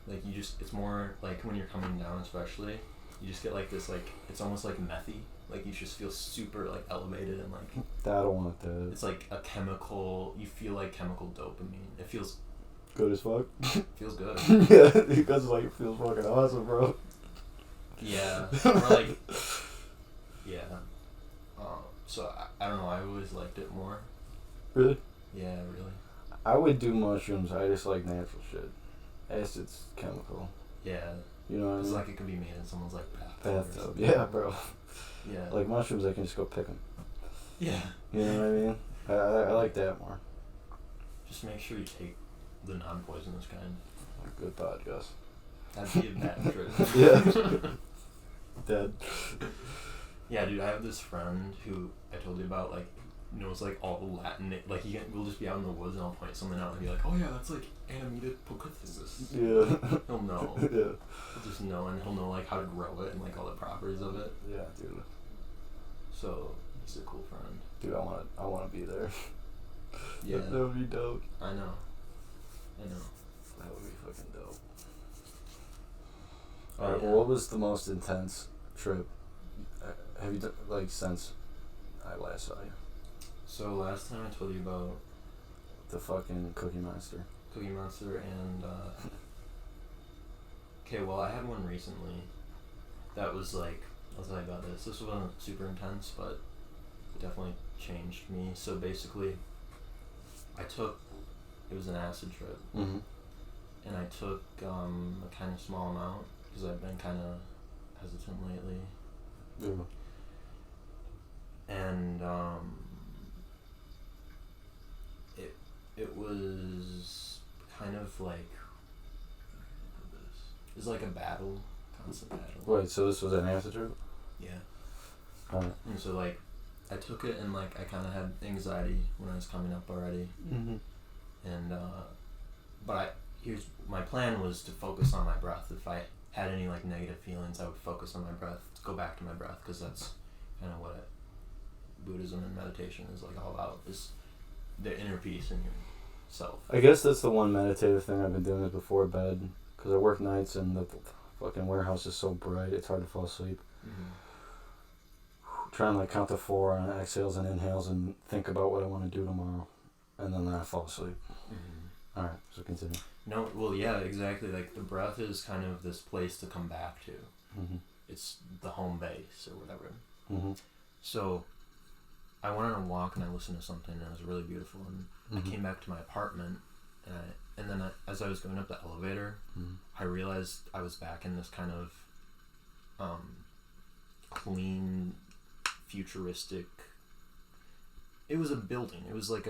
Like it's more like when you're coming down, especially, you just get like this it's almost like methy. Like you just feel super like elevated and like. I don't want that. It's like a chemical. You feel like chemical dopamine. It feels. Good as fuck. Feels good. Yeah, because like it feels fucking awesome, bro. Yeah. Or like. Yeah. So I don't know. I always liked it more. Really? Yeah, really. I would do mushrooms. I just like natural shit. Acid's chemical. Yeah. You know what I mean? It's like it could be made in someone's like bathtub. Yeah, bro. Yeah. Like mushrooms, I can just go pick them. Yeah. You know what I mean? I like that more. Just make sure you take the non-poisonous kind. Good thought, Gus. That'd be a bad trip. Yeah. Dead. Yeah, dude, I have this friend who I told you about, like, knows, like, all the Latin, like, we'll just be out in the woods and I'll point something out and be like, oh yeah, that's, like, Amanita pocutensis. Yeah. He'll know. Yeah. He'll just know, and he'll know, like, how to grow it and, like, all the properties of it. Yeah, dude. So, he's a cool friend. Dude, I wanna be there. Yeah. That would be dope. I know. That would be fucking dope. Oh, Alright, yeah. well, what was the most intense trip have you done, like, since I last saw you? So, last time I told you about The fucking Cookie Monster. Cookie Monster and, okay, well, I had one recently that was, like, I'll tell you about this. This wasn't super intense, but it definitely changed me. So, basically, it was an acid trip, Mm-hmm. and I took a kind of small amount, because I've been kind of hesitant lately. Yeah. And it was kind of like, it was like a battle, constant battle. Wait, so this was an acid trip? Yeah. Alright. And so, like, I took it and, like, I kind of had anxiety when I was coming up already. Mm-hmm. And but my plan was to focus on my breath. If I had any, like, negative feelings, I would focus on my breath, go back to my breath, because that's kind of what Buddhism and meditation is, like, all about, is the inner peace in yourself. I guess that's the one meditative thing I've been doing is before bed, because I work nights and the fucking warehouse is so bright, it's hard to fall asleep. Mm-hmm. Try and, like, count to 4 on exhales and inhales and think about what I want to do tomorrow, and then I fall asleep. Mm-hmm. Alright, so continue. No, well, yeah, exactly. Like, the breath is kind of this place to come back to. Mm-hmm. It's the home base or whatever. Mm-hmm. So, I went on a walk and I listened to something and it was really beautiful. And Mm-hmm. I came back to my apartment and then as I was going up the elevator, Mm-hmm. I realized I was back in this kind of clean, futuristic. It was a building. It was like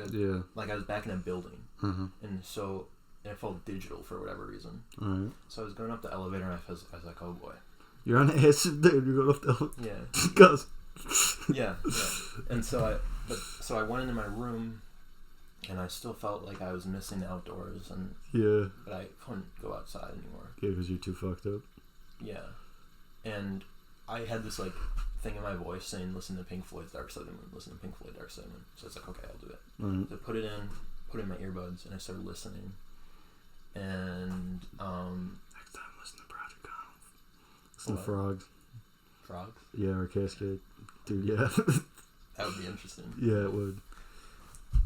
like I was back in a building, Mm-hmm. and so it felt digital for whatever reason. Alright. So I was going up the elevator and I was like, oh boy. You're on acid, dude. You're going off the Yeah. Cuz. Yeah. And so I went into my room, and I still felt like I was missing the outdoors, but I couldn't go outside anymore. Yeah, because you're too fucked up. Yeah. And I had this, like, thing in my voice saying, listen to Pink Floyd's Dark Side of the Moon, listen to Pink Floyd Dark Side of the Moon. So it's like, okay, I'll do it. Mm-hmm. So I put it in my earbuds, and I started listening. And, Next time, listen to Project Connell. Listen to What? frogs. frogs? Yeah, or Cascade. Dude, yeah. That would be interesting. Yeah, it would.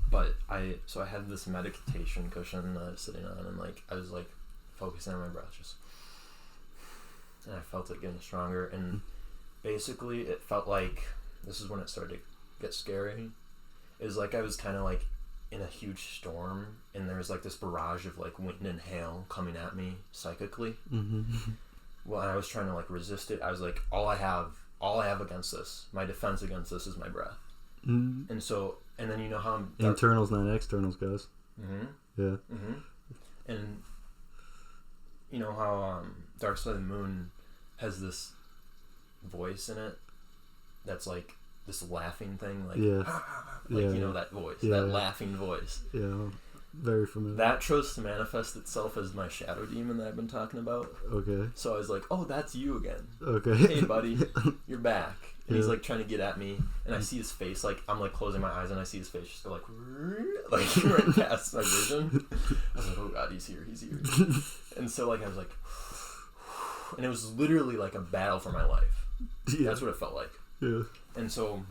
But I had this meditation cushion that I was sitting on, and, like, I was, like, focusing on my breath, just, and I felt it getting stronger, and basically it felt like, this is when it started to get scary. It was like I was kind of, like, in a huge storm, and there was, like, this barrage of, like, wind and hail coming at me psychically. Mm-hmm. Well, and I was trying to, like, resist it. I was like, all I have against this, my defense against this, is my breath. Mm-hmm. And then you know how I'm Internals, not externals, guys. Mm-hmm. Yeah. Mm-hmm. And you know how Dark Side of the Moon has this voice in it that's like this laughing thing, like, Yeah. like, Yeah. you know that voice, Yeah, that yeah. laughing voice. Yeah. Very familiar. That chose to manifest itself as my shadow demon that I've been talking about. Okay. So I was like, oh, that's you again. Okay. Hey, buddy, you're back. And he's, Yeah. like, trying to get at me, and I see his face, like, I'm, like, closing my eyes, and I see his face just go, like right past my vision. I was like, oh god, he's here. And so, like, I was like, and it was literally like a battle for my life. Yeah. That's what it felt like. Yeah. And so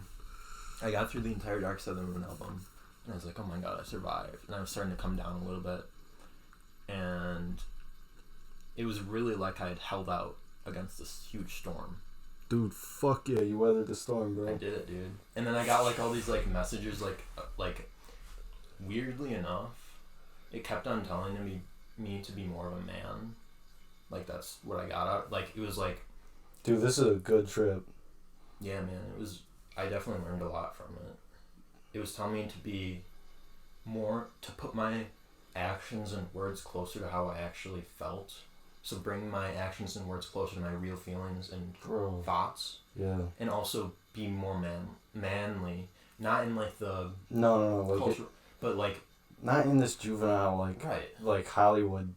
I got through the entire Dark Side of the Moon album, and I was like, oh my god, I survived. And I was starting to come down a little bit, and it was really like I had held out against this huge storm. Dude, fuck yeah, you weathered the storm, bro. I did it, dude. And then I got, like, all these, like, messages, like weirdly enough, it kept on telling me to be more of a man. Like, that's what I got out. Like, it was like, Dude, this is a good trip. yeah, man, I definitely learned a lot from it. It was telling me to put my actions and words closer to how I actually felt, So bring my actions and words closer to my real feelings and Bro. thoughts. Yeah. And also be more manly. Not in like the No, like culture, but like not in this juvenile like Hollywood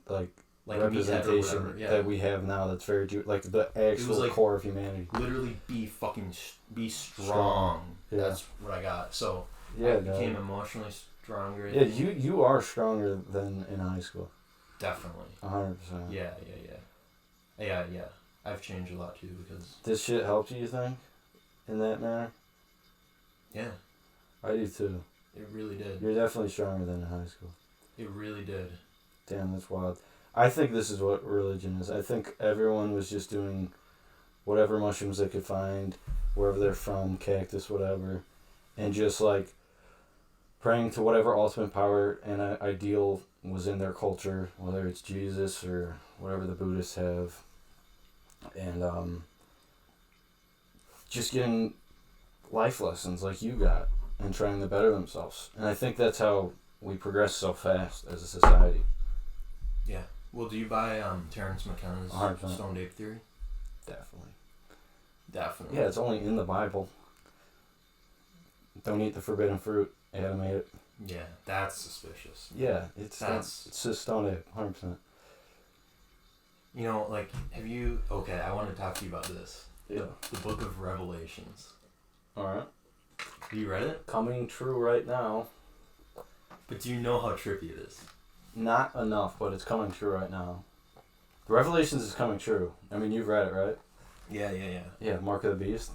like representation whatever, yeah. that we have now. That's very like the actual like, core of humanity. Literally be strong. Yeah. That's what I got. So Yeah, I became emotionally stronger. Yeah, you are stronger than in high school. Definitely. 100%. Yeah. I've changed a lot too because This shit helped you think, in that manner? yeah, I do too. it really did. You're definitely stronger than in high school. It really did. Damn, that's wild. I think this is what religion is. I think everyone was just doing whatever mushrooms they could find, wherever they're from, cactus, whatever, and just like praying to whatever ultimate power and ideal was in their culture, whether it's Jesus or whatever the Buddhists have, and just getting life lessons like you got and trying to better themselves. And I think that's how we progress so fast as a society. Yeah. Well, do you buy Terrence McKenna's 100%. Stoned Ape Theory? Definitely. Yeah, it's only in the Bible. Don't eat the forbidden fruit. Adam ate it. Yeah, that's suspicious. Yeah, it's just Stone Ape, 100%. You know, like, have you... Okay, I want to talk to you about this. Yeah. The Book of Revelations. Alright. Have you read it? Coming true right now. But do you know how trippy it is? Not enough, but it's coming true right now. The Revelations is coming true. I mean, you've read it, right? Yeah. Yeah, Mark of the Beast.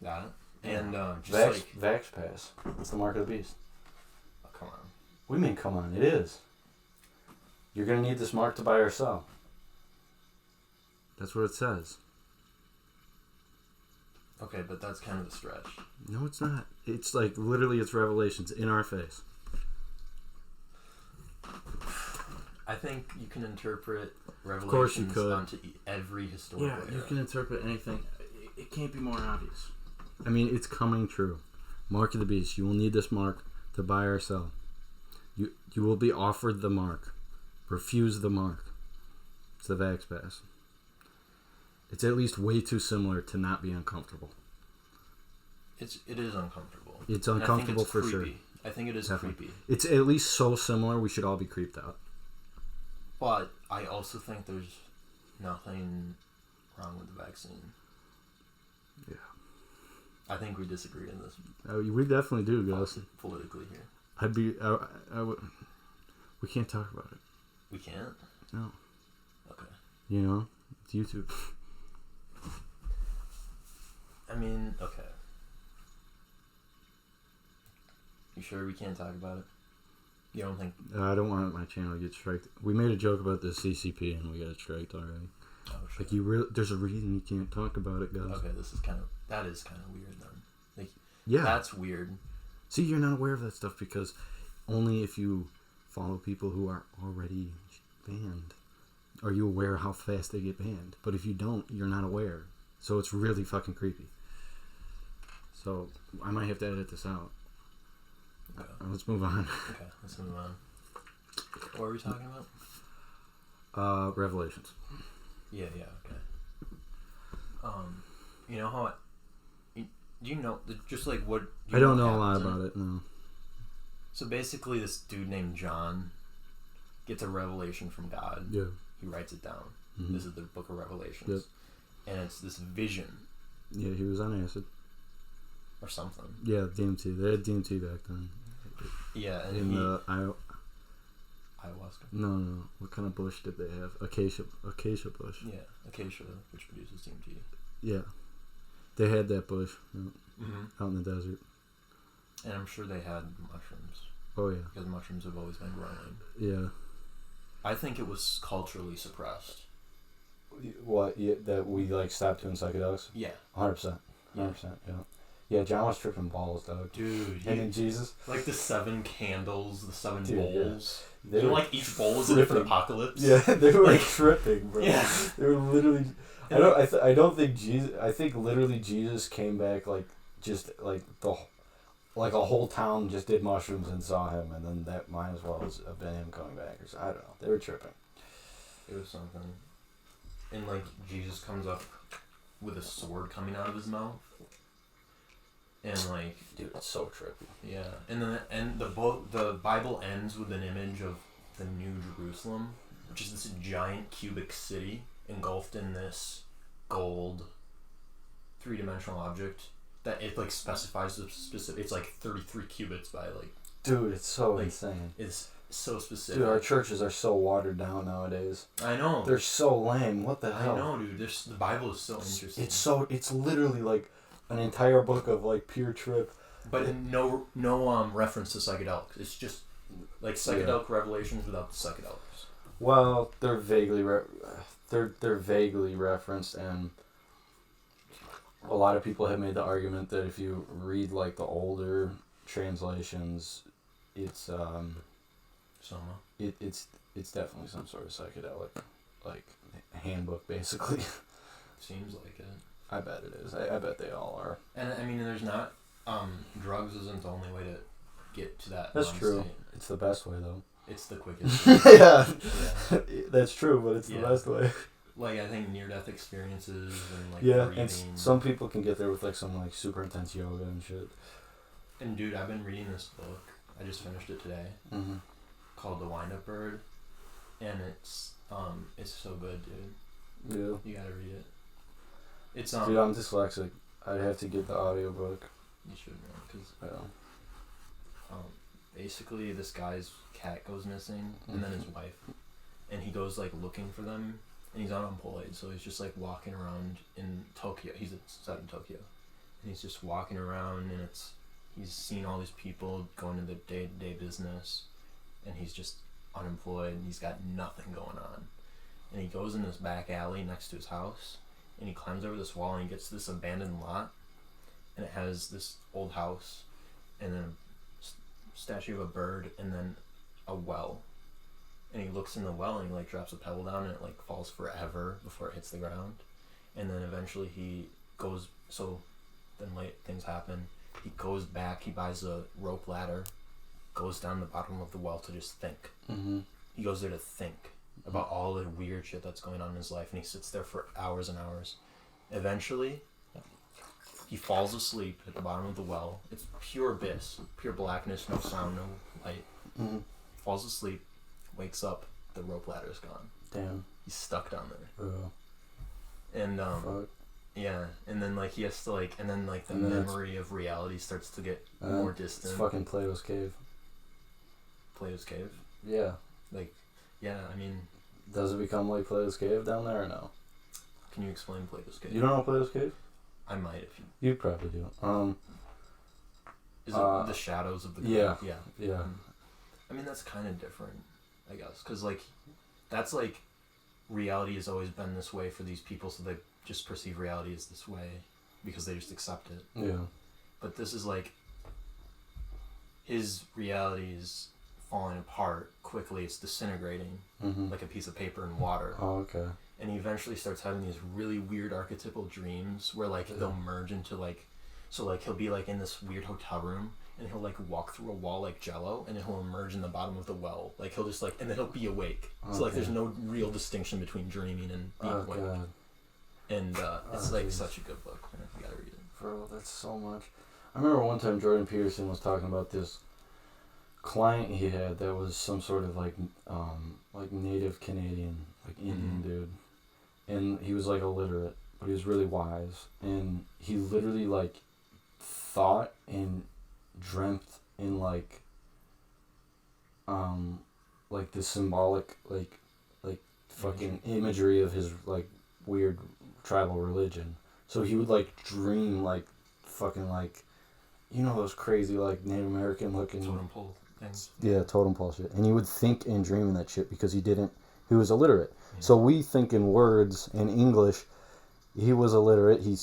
Got it? And just Vax Pass. It's the Mark of the Beast. Oh, come on. What do you mean, come on? It is. You're going to need this mark to buy or sell. That's what it says. Okay, but that's kind of a stretch. No, it's not. It's like, literally, it's Revelations in our face. I think you can interpret Revelations course you could. onto every historical era. You can interpret anything. It can't be more obvious. I mean, it's coming true. Mark of the Beast. You will need this mark to buy or sell. You will be offered the mark. Refuse the mark. It's the Vax Pass. It's at least way too similar to not be uncomfortable. It is uncomfortable. It's uncomfortable for sure. I think it is Definitely. creepy. It's at least so similar we should all be creeped out. But I also think there's nothing wrong with the vaccine. Yeah. I think we disagree on this. We definitely do, Gus. Politically here. I would. We can't talk about it. We can't? No. Okay. You know, it's YouTube. I mean, okay. You sure we can't talk about it? You don't think? I don't want my channel to get striked. We made a joke about the CCP and we got it striked already. Oh, sure. Like there's a reason you can't talk about it, guys. Okay, that is kind of weird then. Like, yeah, that's weird. See, you're not aware of that stuff because only if you follow people who are already banned are you aware how fast they get banned. But if you don't, you're not aware. So it's really fucking creepy. So I might have to edit this out. Okay. Let's move on. Okay, let's move on. What were we talking about? Revelations. Yeah, okay. You know how you know just like what I don't know a lot about it. No. So basically, this dude named John gets a revelation from God. Yeah. He writes it down. Mm-hmm. This is the Book of Revelations, yep. And it's this vision. Yeah, he was on acid. Or something. Yeah, DMT. They had DMT back then. Yeah, and in the ayahuasca. No. What kind of bush did they have? Acacia bush. Yeah, acacia, which produces DMT. Yeah, they had that bush Mm-hmm. out in the desert. And I'm sure they had mushrooms. Oh yeah. Because mushrooms have always been growing. Yeah. I think it was culturally suppressed. What? Yeah, that we like stopped doing psychedelics? Yeah. 100%. 100%. Yeah. Yeah, John was tripping balls, dog. Dude. And then Jesus. Like the 7 candles, the 7 Dude, bowls. Yeah. They were like each bowl is a different apocalypse. Yeah, they were like, tripping, bro. Yeah. They were literally. I don't think Jesus. I think literally Jesus came back like just like like a whole town just did mushrooms and saw him, and then that might as well have been him coming back. Or so, I don't know. They were tripping. It was something. And like Jesus comes up with a sword coming out of his mouth. And like, dude, it's so trippy. Yeah, and then the Bible ends with an image of the New Jerusalem, which is this giant cubic city engulfed in this gold, 3-dimensional object that it like specifies the specific. It's like 33 cubits by like. Dude, it's so insane. It's so specific. Dude, our churches are so watered down nowadays. I know. They're so lame. What the hell? I know, dude. The Bible is so interesting. It's literally like an entire book of like pure trip, but no reference to psychedelics. It's just like psychedelic revelations without the psychedelics. Well, they're vaguely they're vaguely referenced, and a lot of people have made the argument that if you read like the older translations, it's it's definitely some sort of psychedelic like handbook basically. Seems like it. I bet it is. I bet they all are. And I mean, there's not. Drugs isn't the only way to get to that. That's true. State. It's the best way though. It's the quickest. Yeah. That's true, but it's the best way. Like I think near-death experiences and like breathing. and some people can get there with like some like super intense yoga and shit. And dude, I've been reading this book. I just finished it today. Mm-hmm. Called The Wind-Up Bird, and it's so good, dude. Yeah. You gotta read it. It's Dude, I'm dyslexic. I'd have to get the audiobook. You should, man, because basically this guy's cat goes missing, and then his wife, and he goes like looking for them, and he's unemployed, so he's just like walking around in Tokyo. He's set in Tokyo, and he's just walking around, and he's seen all these people going to the day-to-day business, and he's just unemployed, and he's got nothing going on, and he goes in this back alley next to his house. And he climbs over this wall and he gets to this abandoned lot, and it has this old house, and then a statue of a bird, and then a well. And he looks in the well and he like drops a pebble down and it like falls forever before it hits the ground. And then eventually he goes. So then things happen. He goes back. He buys a rope ladder, goes down the bottom of the well to just think. Mm-hmm. He goes there to think about all the weird shit that's going on in his life, and he sits there for hours and hours. Eventually, he falls asleep at the bottom of the well. It's pure abyss, pure blackness, no sound, no light. Mm-hmm. Falls asleep, wakes up, the rope ladder's gone. Damn. He's stuck down there. And fuck. Yeah, and then like he has to like, and then like the memory of reality starts to get more distant. It's fucking Plato's cave. Plato's cave? Yeah. Like, yeah, I mean... Does it become like Plato's cave down there or no? Can you explain Plato's cave? You don't know Plato's cave? I might if you... You probably do. Is it the shadows of the grave? Yeah. Yeah. I mean, that's kind of different, I guess. Because, like, that's like... Reality has always been this way for these people, so they just perceive reality as this way because they just accept it. Yeah. But this is like... His reality is falling apart quickly. It's disintegrating like a piece of paper in water. Oh, okay. And he eventually starts having these really weird archetypal dreams where like they'll merge into like, so like he'll be like in this weird hotel room and he'll like walk through a wall like Jello and then he'll emerge in the bottom of the well. Like he'll just like, and then he'll be awake. Okay. So like there's no real distinction between dreaming and being awake. God. And it's like such a good book, man. You gotta read it. Bro, that's so much. I remember one time Jordan Peterson was talking about this client he had that was some sort of like native Canadian, like Indian dude, and he was like illiterate, but he was really wise, and he literally like thought and dreamt in like the symbolic like fucking imagery of his like weird tribal religion. So he would like dream like fucking like, you know, those crazy like Native American looking totem pole things. Yeah, totem pole shit. And he would think and dream in that shit because he was illiterate. Yeah. So we think in words in English. He was illiterate. He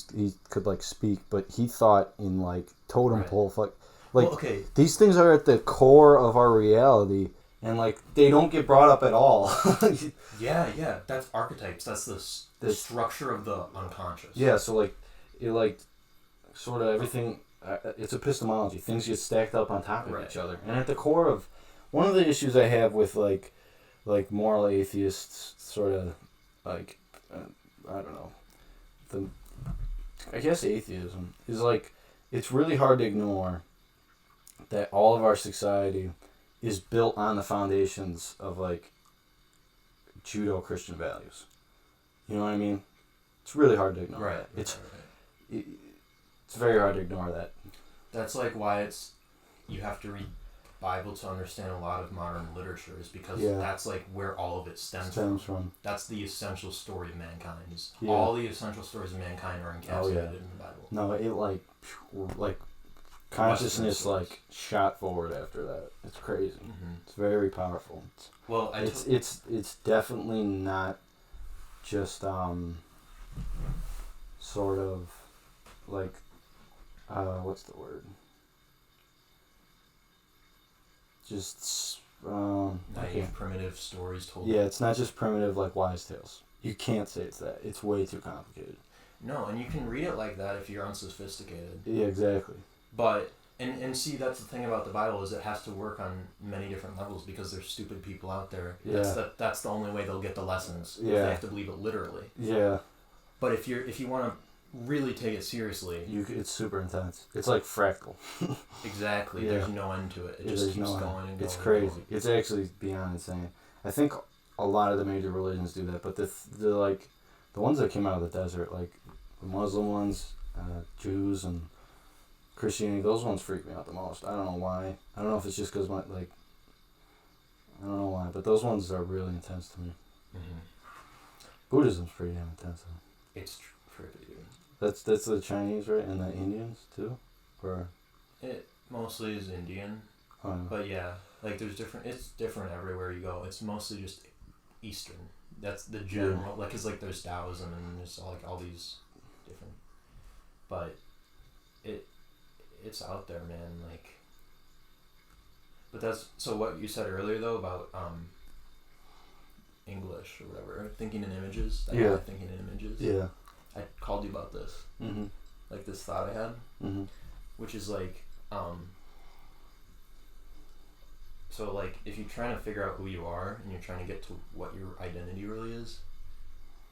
could like speak, but he thought in like totem pole. These things are at the core of our reality, and like they don't get brought up at all. Yeah. That's archetypes. That's the structure of the unconscious. Yeah. So like, it like, sort of everything. It's epistemology. Things get stacked up on top of each other, and at the core of one of the issues I have with like like moral atheists sort of like I don't know. I guess atheism is like, it's really hard to ignore that all of our society is built on the foundations of like Judeo-Christian values. You know what I mean? It's really hard to ignore. Right. That. It's very hard to ignore that. That's like why you have to read Bible to understand a lot of modern literature, is because that's like where all of it stems from. That's the essential story of mankind. All the essential stories of mankind are encapsulated in the Bible. No, it like consciousness like shot forward after that. It's crazy. Mm-hmm. It's very powerful. It's definitely not just sort of like what's the word? Just naive, primitive stories told. Yeah, it's not just primitive like wise tales. You can't say it's that. It's way too complicated. No, and you can read it like that if you're unsophisticated. Yeah, exactly. But and see, that's the thing about the Bible, is it has to work on many different levels, because there's stupid people out there. Yeah. That's the only way they'll get the lessons. Yeah. They have to believe it literally. Yeah. But if you want to really take it seriously, it's super intense. It's like fractal. Exactly. Yeah. There's no end to it. It just keeps going and going. It's crazy. It's actually beyond insane. I think a lot of the major religions do that, but the ones that came out of the desert, like the Muslim ones, Jews and Christianity, those ones freak me out the most. I don't know why. I don't know if it's just because I don't know why, but those ones are really intense to me. Mm-hmm. Buddhism's pretty damn intense though. It's trippy, dude. That's the Chinese, right? And the Indians too, or it mostly is Indian. Oh, yeah. But yeah, like it's different everywhere you go. It's mostly just Eastern. That's the general, like, cause like there's Taoism and there's all these different, but it's out there, man. Like, but that's so what you said earlier though about English or whatever, thinking in images. Thinking in images. Yeah. I called you about this. Mm-hmm. Like this thought I had, mm-hmm. which is like, so like if you're trying to figure out who you are and you're trying to get to what your identity really is,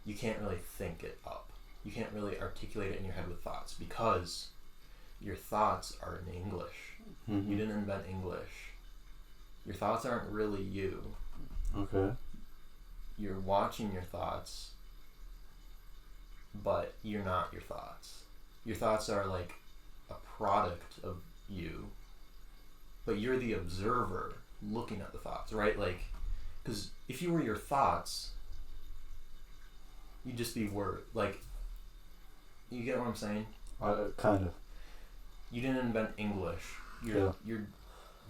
you can't really think it up. You can't really articulate it in your head with thoughts, because your thoughts are in English. Mm-hmm. You didn't invent English. Your thoughts aren't really you. Okay. You're watching your thoughts, but you're not your thoughts. Your thoughts are like a product of you, but you're the observer looking at the thoughts, right? Like, because if you were your thoughts, you'd just be word. Like, you get what I'm saying? Kind of. You didn't invent English. Your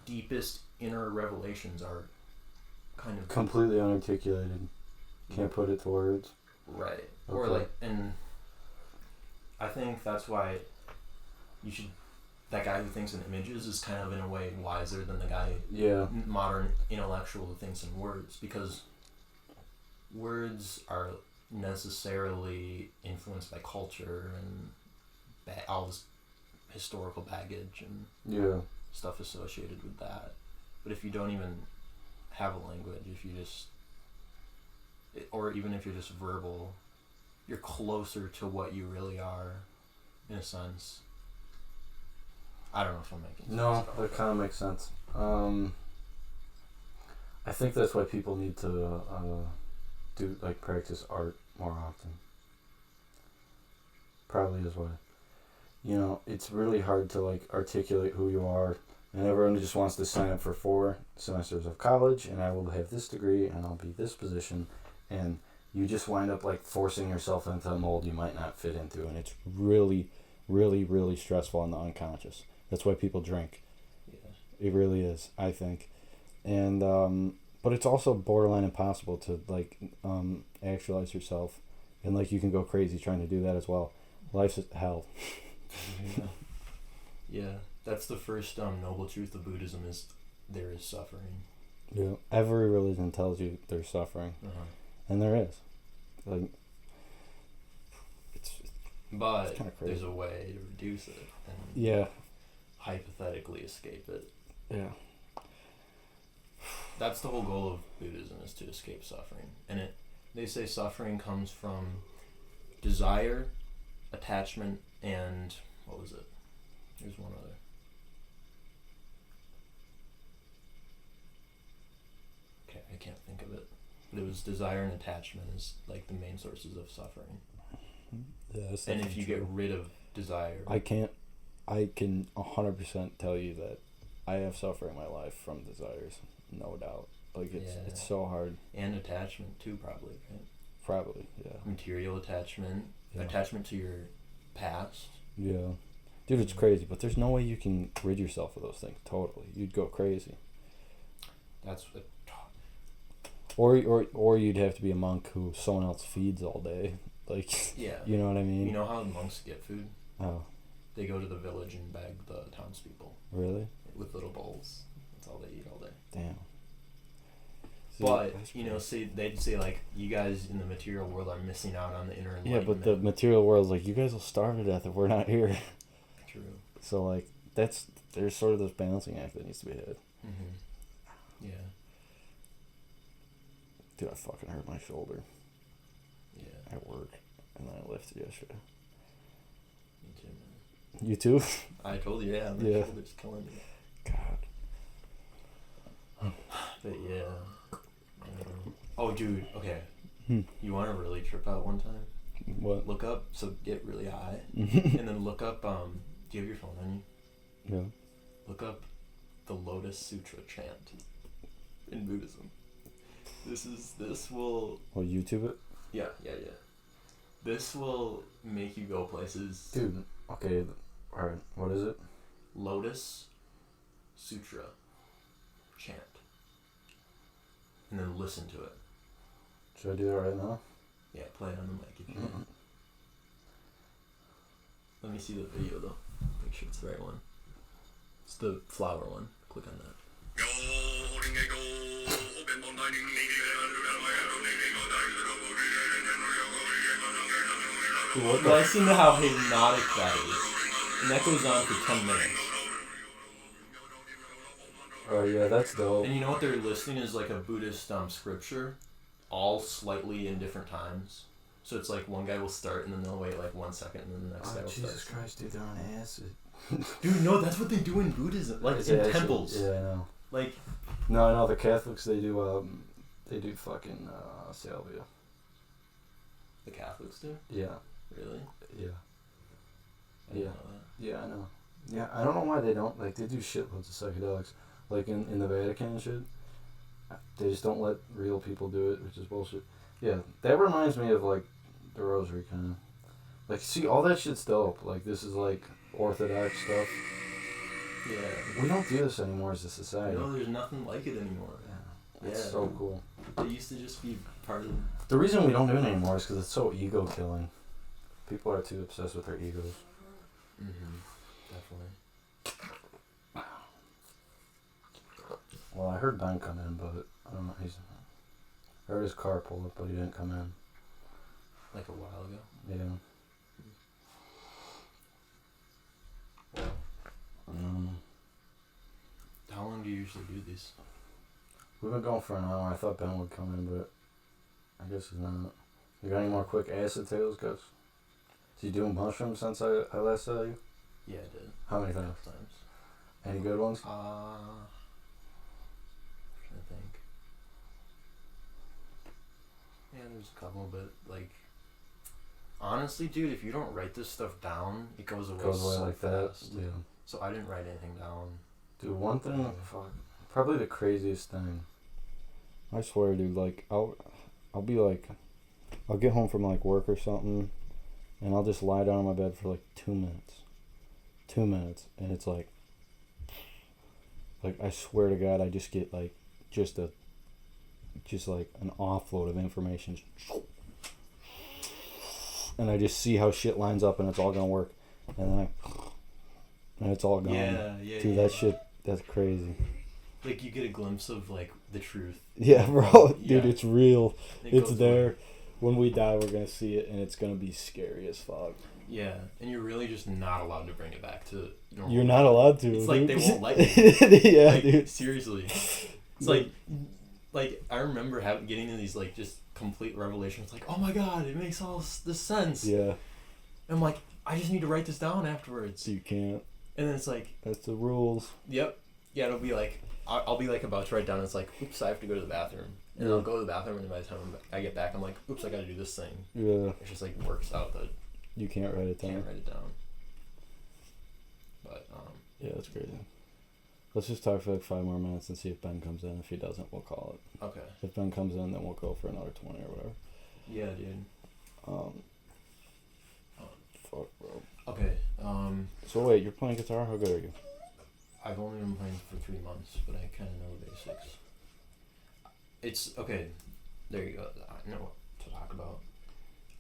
deepest inner revelations are kind of completely unarticulated. Can't put it to words. Right. Okay. Or like, and I think that's why that guy who thinks in images is kind of in a way wiser than the guy, modern intellectual who thinks in words, because words are necessarily influenced by culture and all this historical baggage and stuff associated with that. But if you don't even have a language, or even if you're just verbal, you're closer to what you really are, in a sense. I don't know if I'm making sense. No, that kind of makes sense. I think that's why people need to practice art more often. Probably is why. It's really hard to articulate who you are, and everyone just wants to sign up for 4 semesters of college, and I will have this degree, and I'll be this position, and you just wind up forcing yourself into a mold you might not fit into, and it's really, really, really stressful on the unconscious. That's why people drink. Yeah. It really is, I think. And but it's also borderline impossible to actualize yourself, and you can go crazy trying to do that as well. Life's hell. Yeah, that's the first noble truth of Buddhism, is there is suffering. Yeah, every religion tells you there's suffering, and there is. But it's there's a way to reduce it and hypothetically escape it. Yeah. that's the whole goal of Buddhism, is to escape suffering. And they say suffering comes from desire, attachment, and what was it? Here's one other. Okay, I can't think of it. But it was desire and attachment is like the main sources of suffering. Yeah, that's and if you get rid of desire, I can 100% tell you that I have suffering in my life from desires, no doubt. Like it's so hard. And attachment too, probably, right? Probably, yeah. Material attachment, attachment to your past. Yeah. Dude, it's crazy, but there's no way you can rid yourself of those things totally. You'd go crazy. That's what. Or you'd have to be a monk who someone else feeds all day. Like, yeah. You know what I mean? You know how monks get food? Oh. They go to the village and beg the townspeople. Really? With little bowls. That's all they eat all day. Damn. See, but, they'd say, like, you guys in the material world are missing out on the inner enlightenment. Yeah, but the material world's like, you guys will starve to death if we're not here. True. So, like, there's sort of this balancing act that needs to be had. Mm-hmm. Yeah. Dude, I fucking hurt my shoulder. Yeah. At work. And then I lifted yesterday. Me too, man. You too? I told you, yeah. My shoulder's killing me. God. But yeah. Oh, dude, okay. You want to really trip out one time? What? Look up, so get really high. And then look up, do you have your phone on you? Yeah. Look up the Lotus Sutra chant in Buddhism. This will... Oh, YouTube it? Yeah. This will make you go places. Dude, okay, alright, what is it? Lotus Sutra chant. And then listen to it. Should I do that right now? Yeah, play it on the mic if you can. Let me see the video though. Make sure it's the right one. It's the flower one. Click on that. Listen to how hypnotic that is. And that goes on for 10 minutes. Oh yeah, that's dope. And you know what they're listening is like a Buddhist scripture, all slightly in different times. So it's like one guy will start and then they'll wait like 1 second and then the next guy will start. Jesus Christ, dude, they're on acid. Dude, no, that's what they do in Buddhism. Like in temples. Yeah, I know. Like. No, I know the Catholics, they do fucking salvia. The Catholics do? Yeah. Really? Yeah. Yeah. Yeah, I know. Yeah, I don't know why they don't, like, they do shitloads of psychedelics. Like in the Vatican and shit. They just don't let real people do it, which is bullshit. Yeah, that reminds me of, like, the rosary, kind of. Like, see, all that shit's dope. Like, this is, like, Orthodox stuff. Yeah. We don't do this anymore as a society. No, there's nothing like it anymore. Yeah. It's so cool. It used to just be part of... The reason we don't do it anymore is because it's so ego-killing. People are too obsessed with their egos. Mm-hmm. Definitely. Well, I heard Ben come in, but I don't know. I heard his car pull up, but he didn't come in. Like a while ago? Yeah. Well. How long do you usually do these? We've been going for an hour. I thought Ben would come in, but I guess he's not. You got any more quick acid tales, Gus? Did you do mushrooms since I last saw you? Yeah, I did. How many times? Any good ones? I'm trying to think. Yeah, there's a couple, but like, honestly, dude, if you don't write this stuff down, it goes away, so like fast. that. Yeah. So I didn't write anything down. Dude, one thing, probably the craziest thing. I swear, dude. Like, I'll be like, I'll get home from like work or something, and I'll just lie down on my bed for like 2 minutes. 2 minutes, and it's like I swear to God, I just get like, just like an offload of information, and I just see how shit lines up, and it's all gonna work, and it's all gone. Yeah. Dude, that shit, that's crazy. Like, you get a glimpse of like the truth. Yeah, bro, dude, Yeah. It's real. It's there. Away. When we die, we're gonna see it, and it's gonna be scary as fuck. Yeah, and you're really just not allowed to bring it back to normal. You're not allowed to. It's dude. like they won't let you. Yeah, like, dude. Seriously. It's like I remember getting into these like just complete revelations. Like, oh my god, it makes all this sense. Yeah. And I'm like, I just need to write this down afterwards. You can't. And then it's like, that's the rules. Yep. Yeah, it'll be like I'll be like about to write down. It's like, oops, I have to go to the bathroom. And I'll go to the bathroom, and by the time I get back, I'm like, oops, I got to do this thing. Yeah. It just like works out that you can't write it down. Can't write it down. But yeah, that's crazy. Let's just talk for like 5 more minutes and see if Ben comes in. If he doesn't, we'll call it. Okay. If Ben comes in, then we'll go for another 20 or whatever. Yeah, dude. Fuck, bro. Okay. So wait, you're playing guitar? How good are you? I've only been playing for 3 months, but I kind of know the basics. It's okay. There you go. I know what to talk about.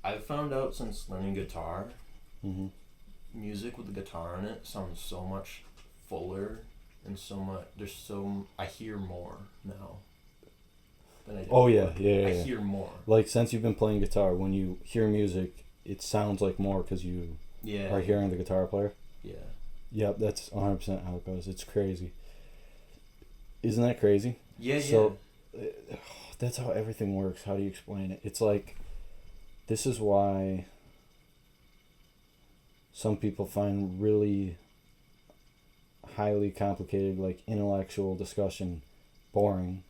I've found out since learning guitar, music with the guitar in it sounds so much fuller and so much. I hear more now than I did. Oh yeah, before. yeah. I hear more. Like since you've been playing guitar, when you hear music, it sounds like more because you are hearing the guitar player. Yeah. Yep, that's 100% how it goes. It's crazy. Isn't that crazy? Yeah, so, that's how everything works. How do you explain it? It's like, this is why some people find really highly complicated, like, intellectual discussion boring.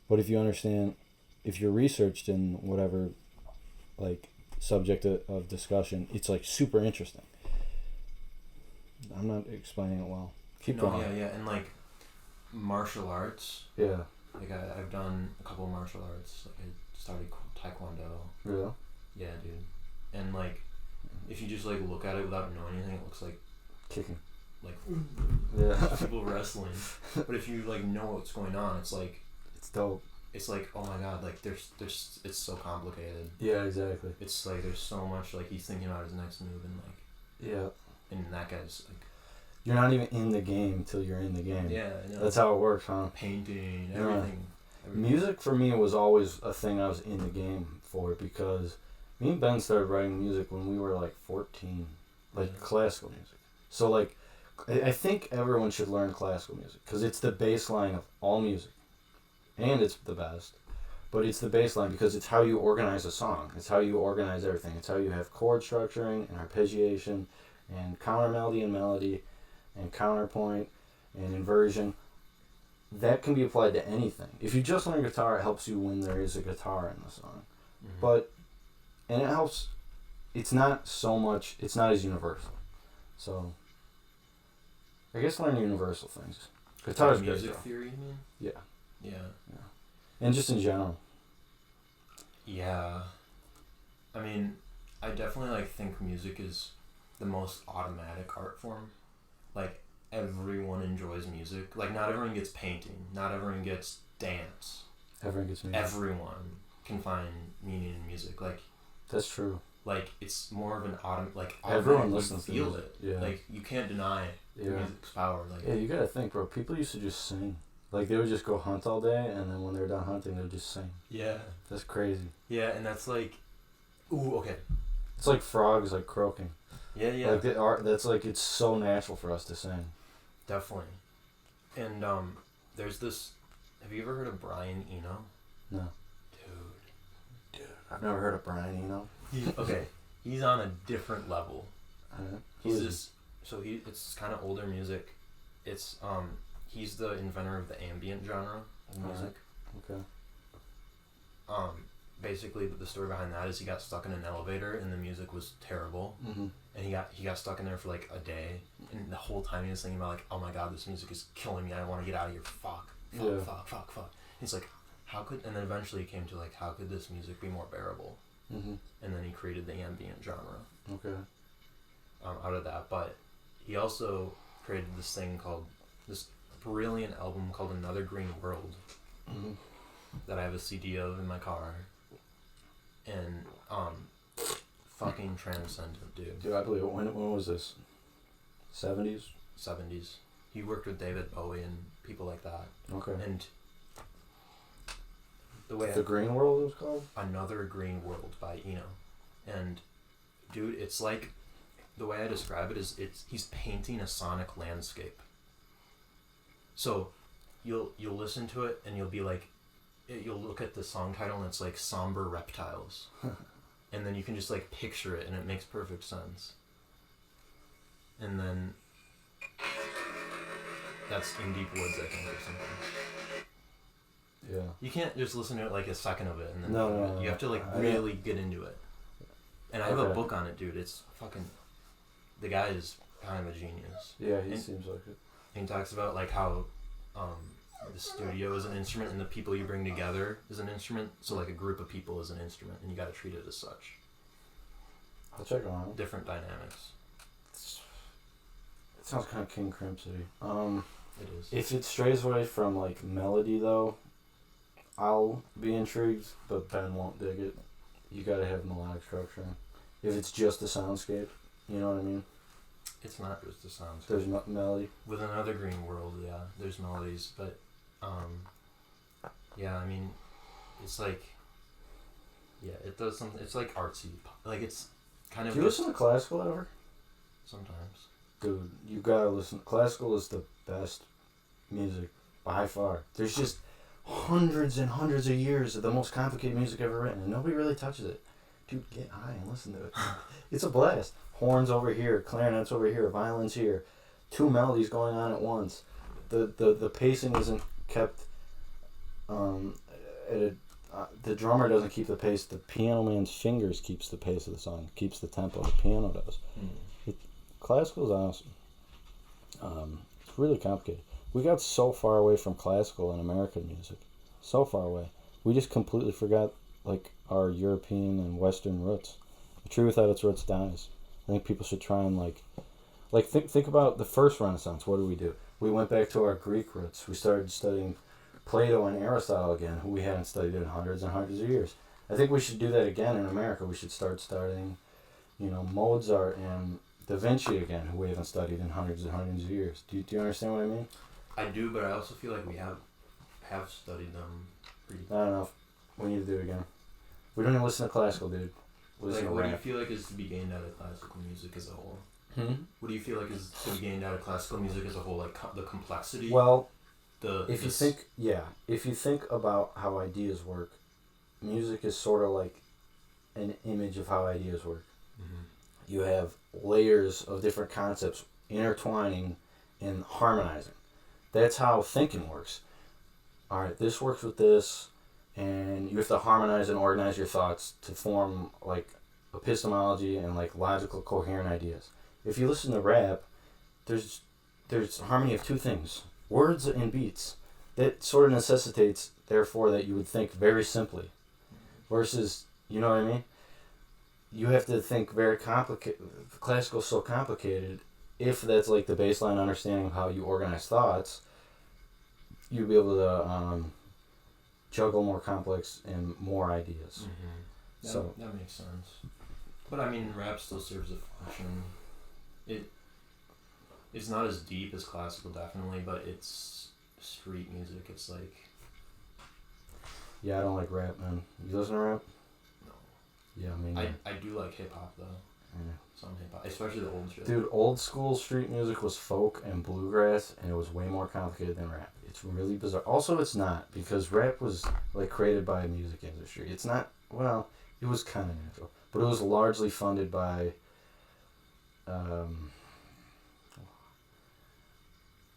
But if you understand, if you're researched in whatever, like, subject of discussion, it's, like, super interesting. I'm not explaining it well. Keep going. Yeah, and like martial arts. Yeah. Like I've done a couple of martial arts. Like I started Taekwondo. Really? Yeah, dude. And like, if you just like look at it without knowing anything, it looks like kicking. Like yeah. people wrestling. But if you like know what's going on, it's like it's dope. It's like, oh my god, like there's it's so complicated. Yeah, exactly. It's like there's so much like he's thinking about his next move and like yeah. And that guy's like, you're not even in the game till you're in the game. Yeah, I know. That's how it works, huh? Painting, everything. Music for me was always a thing I was in the game for because me and Ben started writing music when we were like 14, like classical music. So like, I think everyone should learn classical music because it's the baseline of all music, and it's the best. But it's the baseline because it's how you organize a song. It's how you organize everything. It's how you have chord structuring and arpeggiation and counter melody and melody and counterpoint and inversion. That can be applied to anything. If you just learn guitar, it helps you when there is a guitar in the song. But, and it helps, it's not as universal. So, I guess learn universal things. Guitar is music theory, you mean? Yeah. Yeah. And just in general. Yeah. I mean, I definitely like think music is the most automatic art form. Like everyone enjoys music. Like not everyone gets painting. Not everyone gets dance. Everyone gets music. Everyone can find meaning in music. Like that's true. Like it's more of an everyone listens to feel it. Yeah. Like you can't deny music's power. Like yeah, you gotta think, bro. People used to just sing. Like they would just go hunt all day, and then when they were done hunting, they would just sing. Yeah. That's crazy. Yeah, and that's like, ooh, okay. It's like frogs like croaking. Yeah. Like that's like it's so natural for us to sing. Definitely. And there's this. Have you ever heard of Brian Eno? No. Dude, I've never heard of Brian Eno. Okay, he's on a different level. He's this. So it's kind of older music. It's he's the inventor of the ambient genre of music. Okay. Basically, the story behind that is he got stuck in an elevator and the music was terrible. Mm-hmm. And he got stuck in there for like a day, and the whole time he was thinking about like, oh my god, this music is killing me. I want to get out of here. Fuck. He's like, how could? And then eventually he came to like, how could this music be more bearable? Mm-hmm. And then he created the ambient genre. Okay. Out of that, but he also created this brilliant album called Another Green World. Mm-hmm. That I have a CD of in my car. And fucking transcendent, dude. Dude, I believe it. When was this? 70s? 70s. He worked with David Bowie and people like that. Okay. And the Green World it was called? Another Green World by Eno. And dude, it's like the way I describe it is he's painting a sonic landscape. So you'll listen to it and you'll be like, you'll look at the song title and it's like Somber Reptiles. And then you can just like picture it and it makes perfect sense. And then that's In Deep Woods, I think, or something. Yeah. You can't just listen to it like a second of it and then No. you have to like really get into it. And I have a book on it, dude. It's fucking, the guy is kind of a genius. Yeah, he seems like it. And he talks about like how the studio is an instrument and the people you bring together is an instrument. So like a group of people is an instrument and you got to treat it as such. I'll check it out. Different dynamics. It sounds kind of King Crimson. It is. If it strays away from like melody though, I'll be intrigued, but Ben won't dig it. You gotta have melodic structure. If it's just a soundscape, you know what I mean? It's not just a sound. There's melody. With Another Green World, yeah, there's melodies, but yeah, I mean, it's like, yeah, it does something. It's like artsy, like it's kind of. Do you listen to classical ever? Sometimes. Dude, you gotta listen. Classical is the best music by far. There's just hundreds and hundreds of years of the most complicated music ever written, and nobody really touches it. Dude, get high and listen to it. It's a blast. Horns over here, clarinets over here, violins here, 2 melodies going on at once. The pacing isn't kept at a. The drummer doesn't keep the pace. The piano man's fingers keeps the pace of the song, keeps the tempo. The piano does. Classical is awesome. It's really complicated. We got so far away from classical in American music, so far away. We just completely forgot like our European and Western roots. A tree without its roots dies. I think people should try and think about the first Renaissance. What did? We went back to our Greek roots. We started studying Plato and Aristotle again, who we hadn't studied in hundreds and hundreds of years. I think we should do that again in America. We should start studying, Mozart and Da Vinci again, who we haven't studied in hundreds and hundreds of years. Do you understand what I mean? I do, but I also feel like we have studied them pretty. Not enough. We need to do it again. We don't even listen to classical, dude. What do you feel like is to be gained out of classical music as a whole? What do you feel like is to be gained out of classical music as a whole? Like the complexity. Well, if you think about how ideas work, music is sort of like an image of how ideas work. Mm-hmm. You have layers of different concepts intertwining and harmonizing. That's how thinking works. All right, this works with this, and you have to harmonize and organize your thoughts to form like epistemology and like logical, coherent ideas. If you listen to rap, there's harmony of 2 things: words and beats. That sort of necessitates, therefore, that you would think very simply, versus, you know what I mean? You have to think very complicated. Classical's so complicated. If that's like the baseline understanding of how you organize thoughts, you'll be able to juggle more complex and more ideas. Mm-hmm. That makes sense. But I mean, rap still serves a function. It's not as deep as classical, definitely, but it's street music. It's like. Yeah, I don't like rap, man. You listen to rap? No. Yeah, I mean. I do like hip hop though. Yeah. Some hip hop, especially the old shit. Dude, old school street music was folk and bluegrass, and it was way more complicated than rap. It's really bizarre. Also, it's not, because rap was like created by a music industry. It's not. Well, it was kind of natural, but it was largely funded by.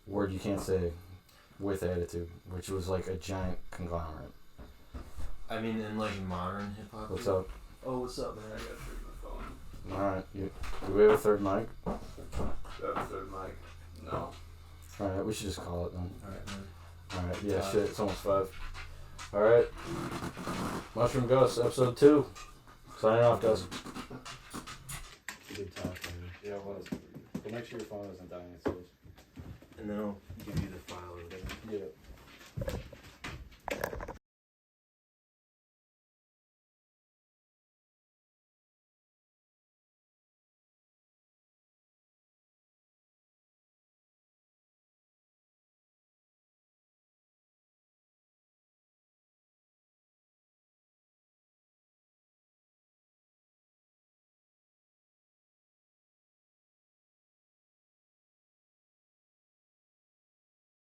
Word you can't say, with attitude, which was like a giant conglomerate. I mean, in like modern hip hop. What's up? Oh, what's up, man? I gotta turn my phone. Alright, do we have a third mic? Do I have a third mic? No. Alright, we should just call it then. Alright, man. Alright, yeah, shit, it's almost 5. Alright. Mushroom Ghost, episode 2. Signing off, Gus. Good talk, man. Yeah, it was. But make sure your phone doesn't die on its And then I'll give you the file or whatever. Yeah.